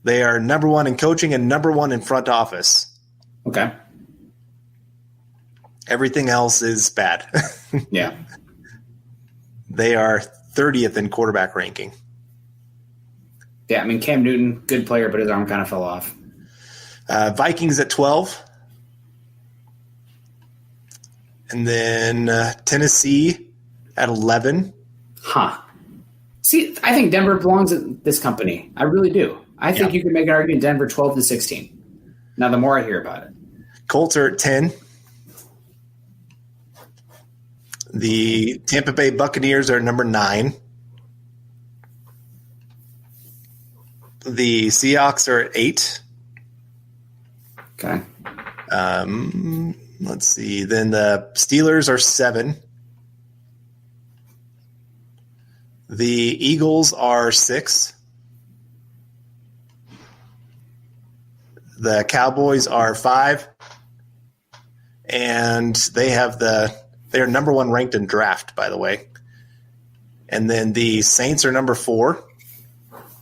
They are number 1 in coaching and number 1 in front office. Okay. Everything else is bad. Yeah. They are 30th in quarterback ranking. Yeah, I mean, Cam Newton, good player, but his arm kind of fell off. Vikings at 12. And then Tennessee at 11. Huh. See, I think Denver belongs at this company. I really do. I think you can make an argument Denver 12 to 16. Now, the more I hear about it. Colts are at 10. The Tampa Bay Buccaneers are number 9. The Seahawks are at 8. Okay. Let's see. Then the Steelers are 7. The Eagles are 6. The Cowboys are 5. And they're number 1 ranked in draft, by the way. And then the Saints are number 4.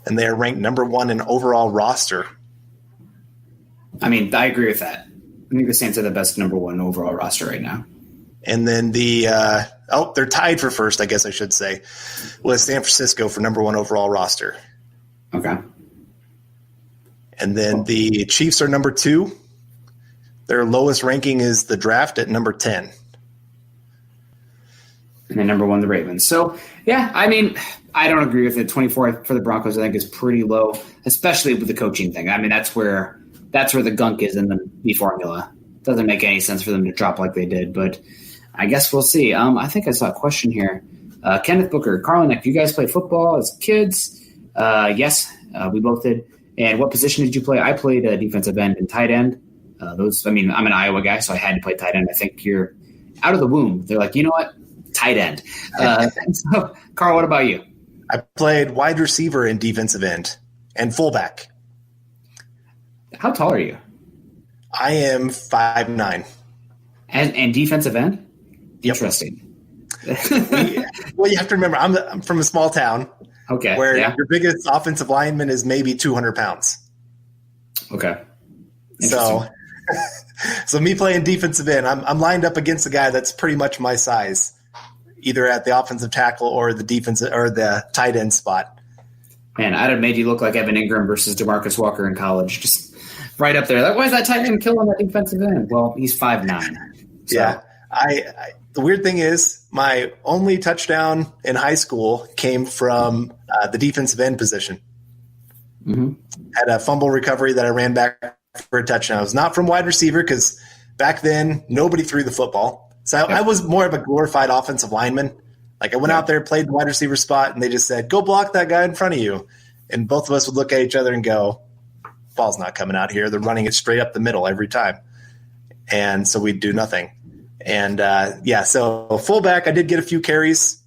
And they are ranked number 1 in overall roster. I mean, I agree with that. I think the Saints are the best number 1 overall roster right now. And then they're tied for first, I guess I should say, with San Francisco for number 1 overall roster. Okay. And then the Chiefs are number 2. Their lowest ranking is the draft at number 10. And then number 1, the Ravens. So, yeah, I mean, I don't agree with it. 24 for the Broncos, I think, is pretty low, especially with the coaching thing. I mean, that's where the gunk is in the formula. Doesn't make any sense for them to drop like they did, but I guess we'll see. I think I saw a question here. Kenneth Booker, Carl and Nick, do you guys play football as kids? Yes, we both did. And what position did you play? I played defensive end and tight end. I'm an Iowa guy, so I had to play tight end. I think you're out of the womb. They're like, you know what? Tight end. So, Carl, what about you? I played wide receiver and defensive end and fullback. How tall are you? I am 5'9". And defensive end? Yep. Interesting. Well, you have to remember, I'm from a small town. Okay. Where your biggest offensive lineman is maybe 200 pounds. Okay. So me playing defensive end, I'm lined up against a guy that's pretty much my size, either at the offensive tackle or the defensive or the tight end spot. Man, I'd have made you look like Evan Ingram versus DeMarcus Walker in college, just right up there. Like, why is that tight end killing that defensive end? Well, he's 5'9". So. Yeah, the weird thing is, my only touchdown in high school came from the defensive end position. Mm-hmm. Had a fumble recovery that I ran back for a touchdown. It was not from wide receiver because back then nobody threw the football. So I was more of a glorified offensive lineman. Like I went out there, played the wide receiver spot, and they just said, go block that guy in front of you. And both of us would look at each other and go, ball's not coming out here. They're running it straight up the middle every time. And so we'd do nothing. And, so fullback, I did get a few carries.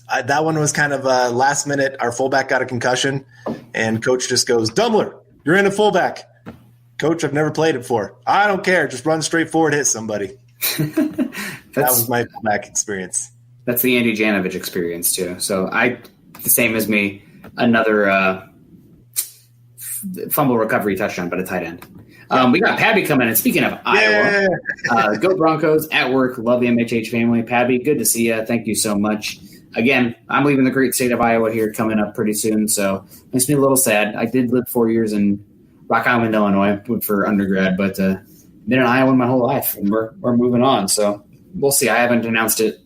That one was kind of last minute. Our fullback got a concussion, and coach just goes, Dumler, you're in a fullback. Coach, I've never played it before. I don't care. Just run straight forward, hit somebody. That was my fullback experience. That's the Andy Janovich experience, too. So the same as me, another fumble recovery touchdown, but a tight end. We got Pabby coming in. Speaking of Iowa, go Broncos at work. Love the MHH family. Pabby, good to see you. Thank you so much. Again, I'm leaving the great state of Iowa here coming up pretty soon, so makes me a little sad. I did live 4 years in Rock Island, Illinois for undergrad, but been in Iowa my whole life, and we're moving on. So we'll see. I haven't announced it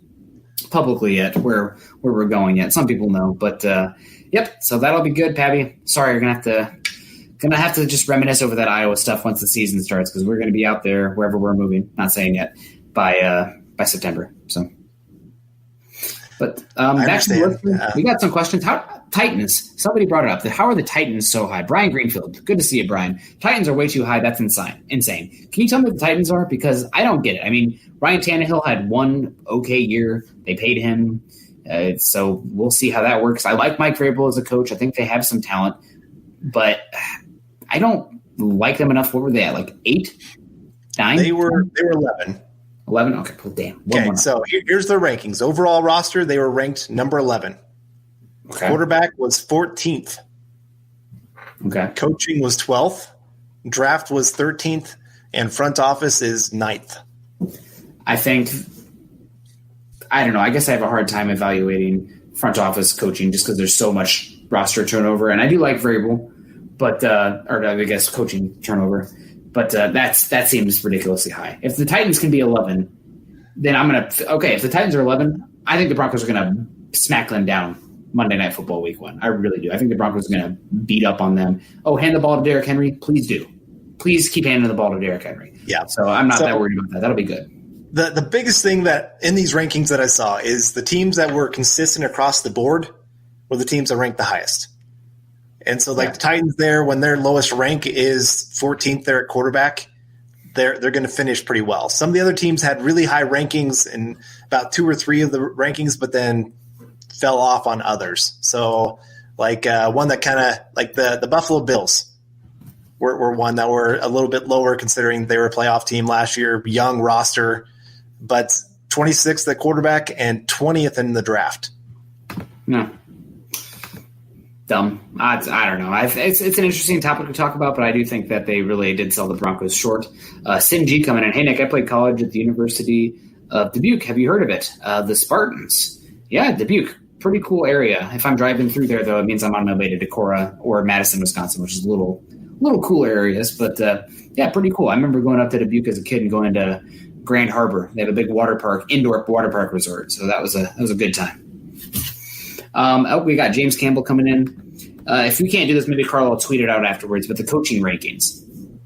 publicly yet where we're going yet. Some people know, but yep. So that'll be good, Pabby. Sorry, you're gonna have to just reminisce over that Iowa stuff once the season starts, because we're gonna be out there wherever we're moving. Not saying yet by September. So, but actually, we got some questions. Titans? Somebody brought it up. How are the Titans so high? Brian Greenfield. Good to see you, Brian. Titans are way too high. That's insane. Can you tell me what the Titans are? Because I don't get it. I mean, Ryan Tannehill had one okay year. They paid him. So we'll see how that works. I like Mike Vrabel as a coach. I think they have some talent, but I don't like them enough. What were they at? Like 8, 9? They were 11. 11? Okay, well, damn. Okay, so here's their rankings. Overall roster, they were ranked number 11. Okay. Quarterback was 14th. Okay. Coaching was 12th. Draft was 13th. And front office is 9th. I don't know. I guess I have a hard time evaluating front office coaching just because there's so much roster turnover. And I do like Vrabel, but or I guess coaching turnover. But that seems ridiculously high. If the Titans can be 11, then I'm going to – okay, if the Titans are 11, I think the Broncos are going to smack them down Monday Night Football Week 1. I really do. I think the Broncos are going to beat up on them. Oh, hand the ball to Derrick Henry? Please do. Please keep handing the ball to Derrick Henry. Yeah. So I'm not that worried about that. That'll be good. The biggest thing that in these rankings that I saw is the teams that were consistent across the board were the teams that ranked the highest. And so the Titans there, when their lowest rank is 14th there at quarterback, they're going to finish pretty well. Some of the other teams had really high rankings in about 2 or 3 of the rankings, but then fell off on others. So one that kind of like the Buffalo Bills were one that were a little bit lower considering they were a playoff team last year, young roster, but 26th at quarterback and 20th in the draft. No. Dumb. I don't know. It's an interesting topic to talk about, but I do think that they really did sell the Broncos short. Sim G coming in. Hey, Nick, I played college at the University of Dubuque. Have you heard of it? The Spartans. Yeah, Dubuque. Pretty cool area. If I'm driving through there, though, it means I'm on my way to Decorah or Madison, Wisconsin, which is little cool areas. But, pretty cool. I remember going up to Dubuque as a kid and going to Grand Harbor. They have a big indoor water park resort. So that was a good time. We got James Campbell coming in. If we can't do this, maybe Carl will tweet it out afterwards, but the coaching rankings,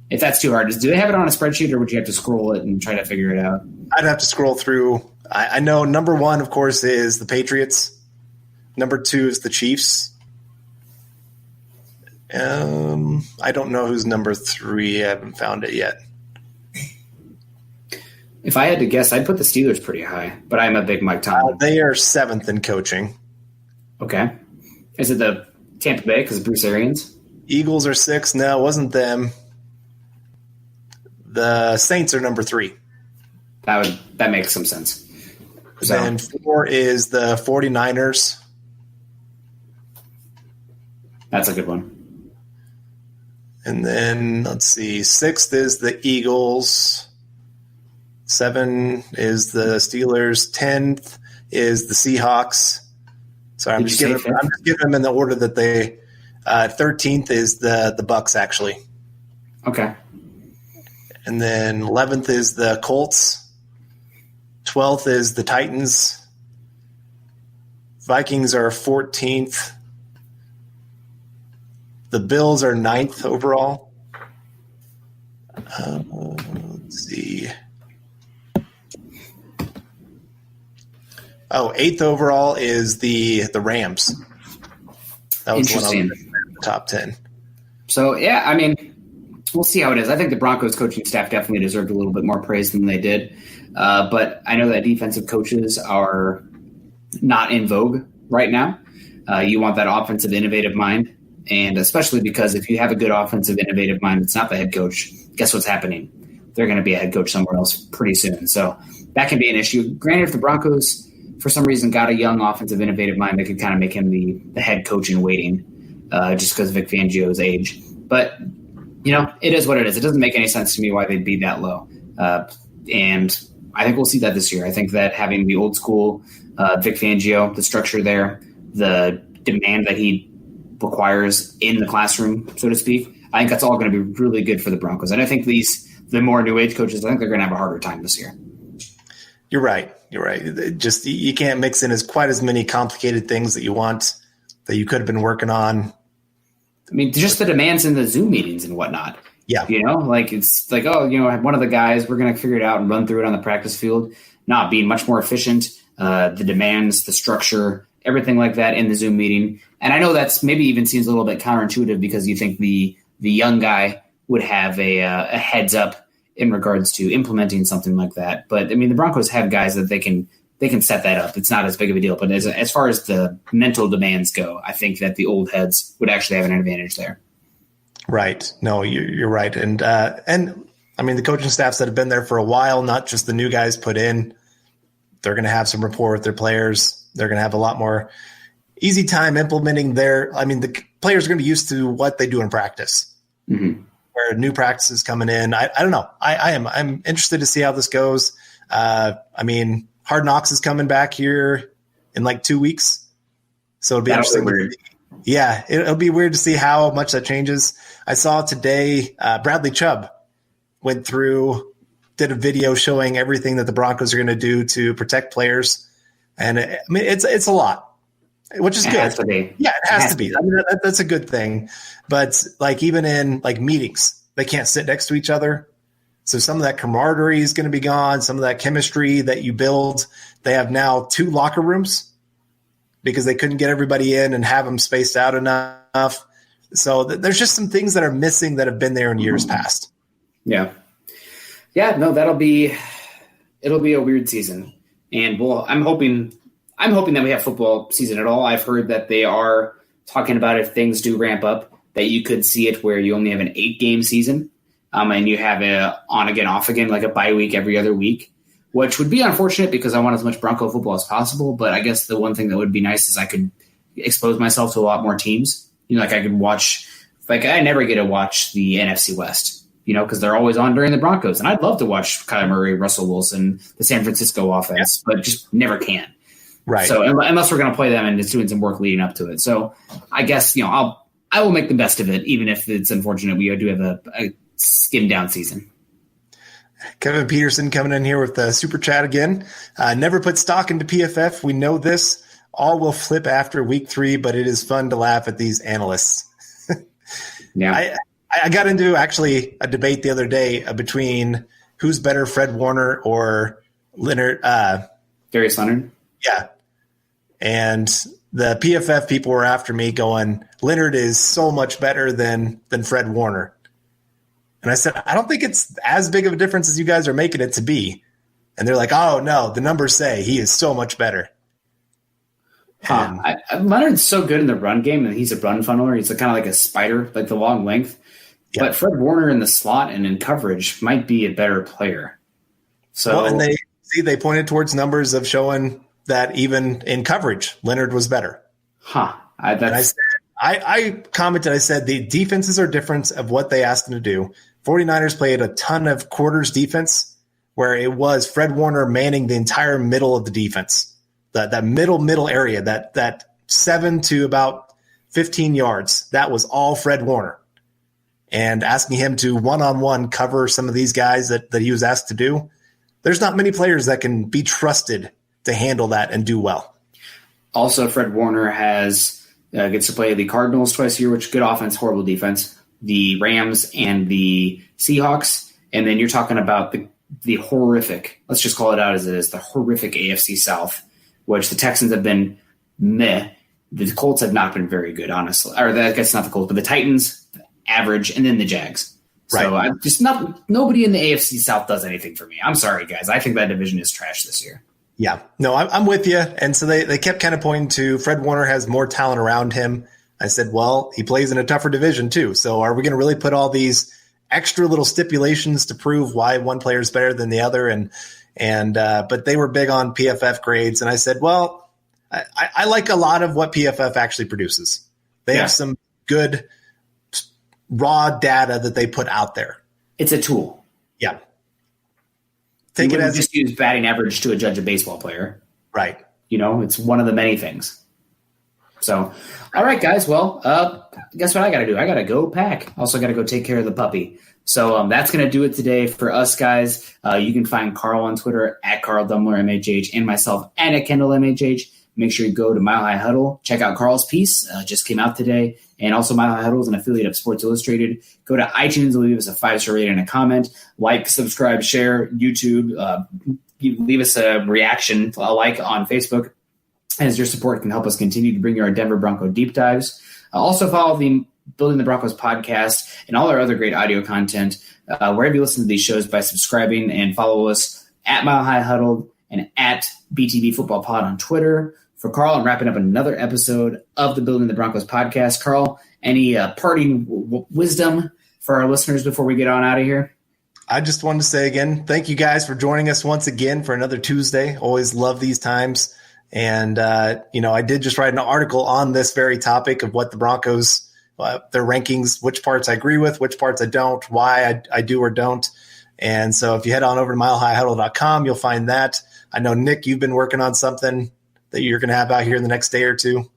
if that's too hard, do they have it on a spreadsheet or would you have to scroll it and try to figure it out? I'd have to scroll through. I know number 1, of course, is the Patriots. Number 2 is the Chiefs. I don't know who's number 3. I haven't found it yet. If I had to guess, I'd put the Steelers pretty high, but I'm a big Mike Tomlin. They are 7th in coaching. Okay. Is it the Tampa Bay because of Bruce Arians? Eagles are 6th. No, it wasn't them. The Saints are number 3. That makes some sense. So, then 4 is the 49ers. That's a good one. And then, let's see, 6th is the Eagles. 7 is the Steelers. 10th is the Seahawks. Sorry, I'm just giving them in the order that they 13th is the Bucks, actually. Okay. And then 11th is the Colts. 12th is the Titans. Vikings are 14th. The Bills are 9th overall. Let's see. 8th overall is the Rams. That was one of the top 10. So, yeah, I mean, we'll see how it is. I think the Broncos coaching staff definitely deserved a little bit more praise than they did. But I know that defensive coaches are not in vogue right now. You want that offensive, innovative mind. And especially because if you have a good offensive, innovative mind, it's not the head coach. Guess what's happening? They're going to be a head coach somewhere else pretty soon. So that can be an issue. Granted, if the Broncos – for some reason got a young offensive innovative mind that could kind of make him the head coach in waiting just because of Vic Fangio's age. But, it is what it is. It doesn't make any sense to me why they'd be that low. And I think we'll see that this year. I think that having the old school Vic Fangio, the structure there, the demand that he requires in the classroom, so to speak, I think that's all going to be really good for the Broncos. And I think the more new age coaches, I think they're going to have a harder time this year. You're right. Just you can't mix in quite as many complicated things that you want that you could have been working on. I mean, just the demands in the Zoom meetings and whatnot. Yeah. It's like, one of the guys, we're going to figure it out and run through it on the practice field. Not being much more efficient, the demands, the structure, everything like that in the Zoom meeting. And I know that's maybe even seems a little bit counterintuitive because you think the young guy would have a heads up in regards to implementing something like that. But I mean, the Broncos have guys that they can set that up. It's not as big of a deal. But as far as the mental demands go, I think that the old heads would actually have an advantage there. Right. No, you're right. And I mean, the coaching staffs that have been there for a while, not just the new guys put in, they're going to have some rapport with their players. They're going to have a lot more easy time implementing the players are going to be used to what they do in practice. Mm-hmm. Where new practices coming in. I don't know. I'm interested to see how this goes. I mean, Hard Knocks is coming back here in like 2 weeks. So it'll be interesting. Weird. Yeah, it'll be weird to see how much that changes. I saw today Bradley Chubb went through, did a video showing everything that the Broncos are going to do to protect players. And it's a lot, which is good. It has to be. Yeah, it has to be. I mean, that's a good thing. But like even in like meetings, they can't sit next to each other. So some of that camaraderie is going to be gone. Some of that chemistry that you build. They have now 2 locker rooms because they couldn't get everybody in and have them spaced out enough. So there's just some things that are missing that have been there in years past. Yeah. Yeah, no, it'll be a weird season. And I'm hoping that we have football season at all. I've heard that they are talking about if things do ramp up, that you could see it where you only have an 8-game season, and you have a on again, off again, like a bye week every other week, which would be unfortunate because I want as much Bronco football as possible. But I guess the one thing that would be nice is I could expose myself to a lot more teams. Like I could watch, I never get to watch the NFC West, because they're always on during the Broncos. And I'd love to watch Kyler Murray, Russell Wilson, the San Francisco offense, but just never can. Right. So unless we're going to play them and it's doing some work leading up to it. So I guess, I will make the best of it, even if it's unfortunate we do have a skimmed down season. Kevin Peterson coming in here with the super chat again. Never put stock into PFF. We know this. All will flip after week 3, but it is fun to laugh at these analysts. Yeah. I got into actually a debate the other day between who's better, Fred Warner or Leonard. Darius Leonard. Yeah. And the PFF people were after me going, Leonard is so much better than Fred Warner. And I said, I don't think it's as big of a difference as you guys are making it to be. And they're like, oh, no, the numbers say he is so much better. Leonard's so good in the run game, and he's a run funneler. He's kind of like a spider, like the long length. Yeah. But Fred Warner in the slot and in coverage might be a better player. So, and they pointed towards numbers of showing that even in coverage, Leonard was better. I commented, I said the defenses are different of what they asked them to do. 49ers played a ton of quarters defense where it was Fred Warner manning the entire middle of the defense. That middle area, that 7 to about 15 yards, that was all Fred Warner. And asking him to one-on-one cover some of these guys that he was asked to do, there's not many players that can be trusted to handle that and do well. Also, Fred Warner gets to play the Cardinals twice a year, which is good offense, horrible defense, the Rams and the Seahawks. And then you're talking about the horrific, let's just call it out as it is, the horrific AFC South, which the Texans have been meh. The Colts have not been very good, honestly. Or I guess not the Colts, but the Titans, average, and then the Jags. So right. Nobody in the AFC South does anything for me. I'm sorry, guys. I think that division is trash this year. Yeah. No, I'm with you. And so they kept kind of pointing to Fred Warner has more talent around him. I said, well, he plays in a tougher division too. So are we going to really put all these extra little stipulations to prove why one player is better than the other? But they were big on PFF grades. And I said, well, I like a lot of what PFF actually produces. They have some good raw data that they put out there. It's a tool. Yeah. Take it as just use batting average to judge a baseball player. Right. It's one of the many things. So, all right, guys. Well, guess what I got to do? I got to go pack. Also got to go take care of the puppy. So that's going to do it today for us, guys. You can find Carl on Twitter at Carl Dumler, MHH, and myself at Kendell, MHH. Make sure you go to Mile High Huddle. Check out Carl's piece. Just came out today. And also Mile High Huddle is an affiliate of Sports Illustrated. Go to iTunes and leave us a 5-star rating and a comment. Like, subscribe, share, YouTube. Leave us a reaction, a like on Facebook, as your support can help us continue to bring you our Denver Bronco deep dives. Also follow the Building the Broncos podcast and all our other great audio content wherever you listen to these shows by subscribing, and follow us at Mile High Huddle and at BTB Football Pod on Twitter. For Carl, I'm wrapping up another episode of the Building the Broncos podcast. Carl, any parting wisdom for our listeners before we get on out of here? I just wanted to say again, thank you guys for joining us once again for another Tuesday. Always love these times. And, I did just write an article on this very topic of what the Broncos, their rankings, which parts I agree with, which parts I don't, why I do or don't. And so if you head on over to milehighhuddle.com, you'll find that. I know, Nick, you've been working on something that you're going to have out here in the next day or two.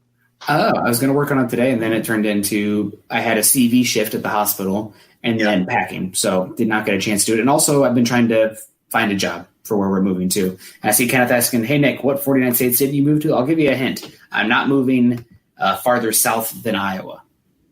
I was going to work on it today, and then it turned into I had a CV shift at the hospital and then packing. So did not get a chance to do it. And also I've been trying to find a job for where we're moving to. And I see Kenneth asking, hey, Nick, what 49 states did you move to? I'll give you a hint. I'm not moving farther south than Iowa.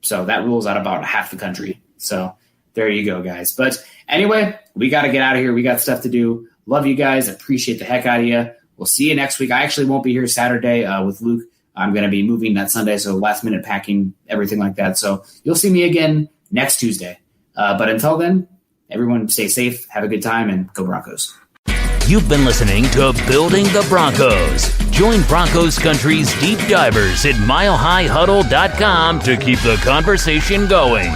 So that rules out about half the country. So there you go, guys. But anyway, we got to get out of here. We got stuff to do. Love you guys. Appreciate the heck out of you. We'll see you next week. I actually won't be here Saturday with Luke. I'm going to be moving that Sunday, so last minute packing, everything like that. So you'll see me again next Tuesday. But until then, everyone stay safe, have a good time, and go Broncos. You've been listening to Building the Broncos. Join Broncos Country's deep divers at milehighhuddle.com to keep the conversation going.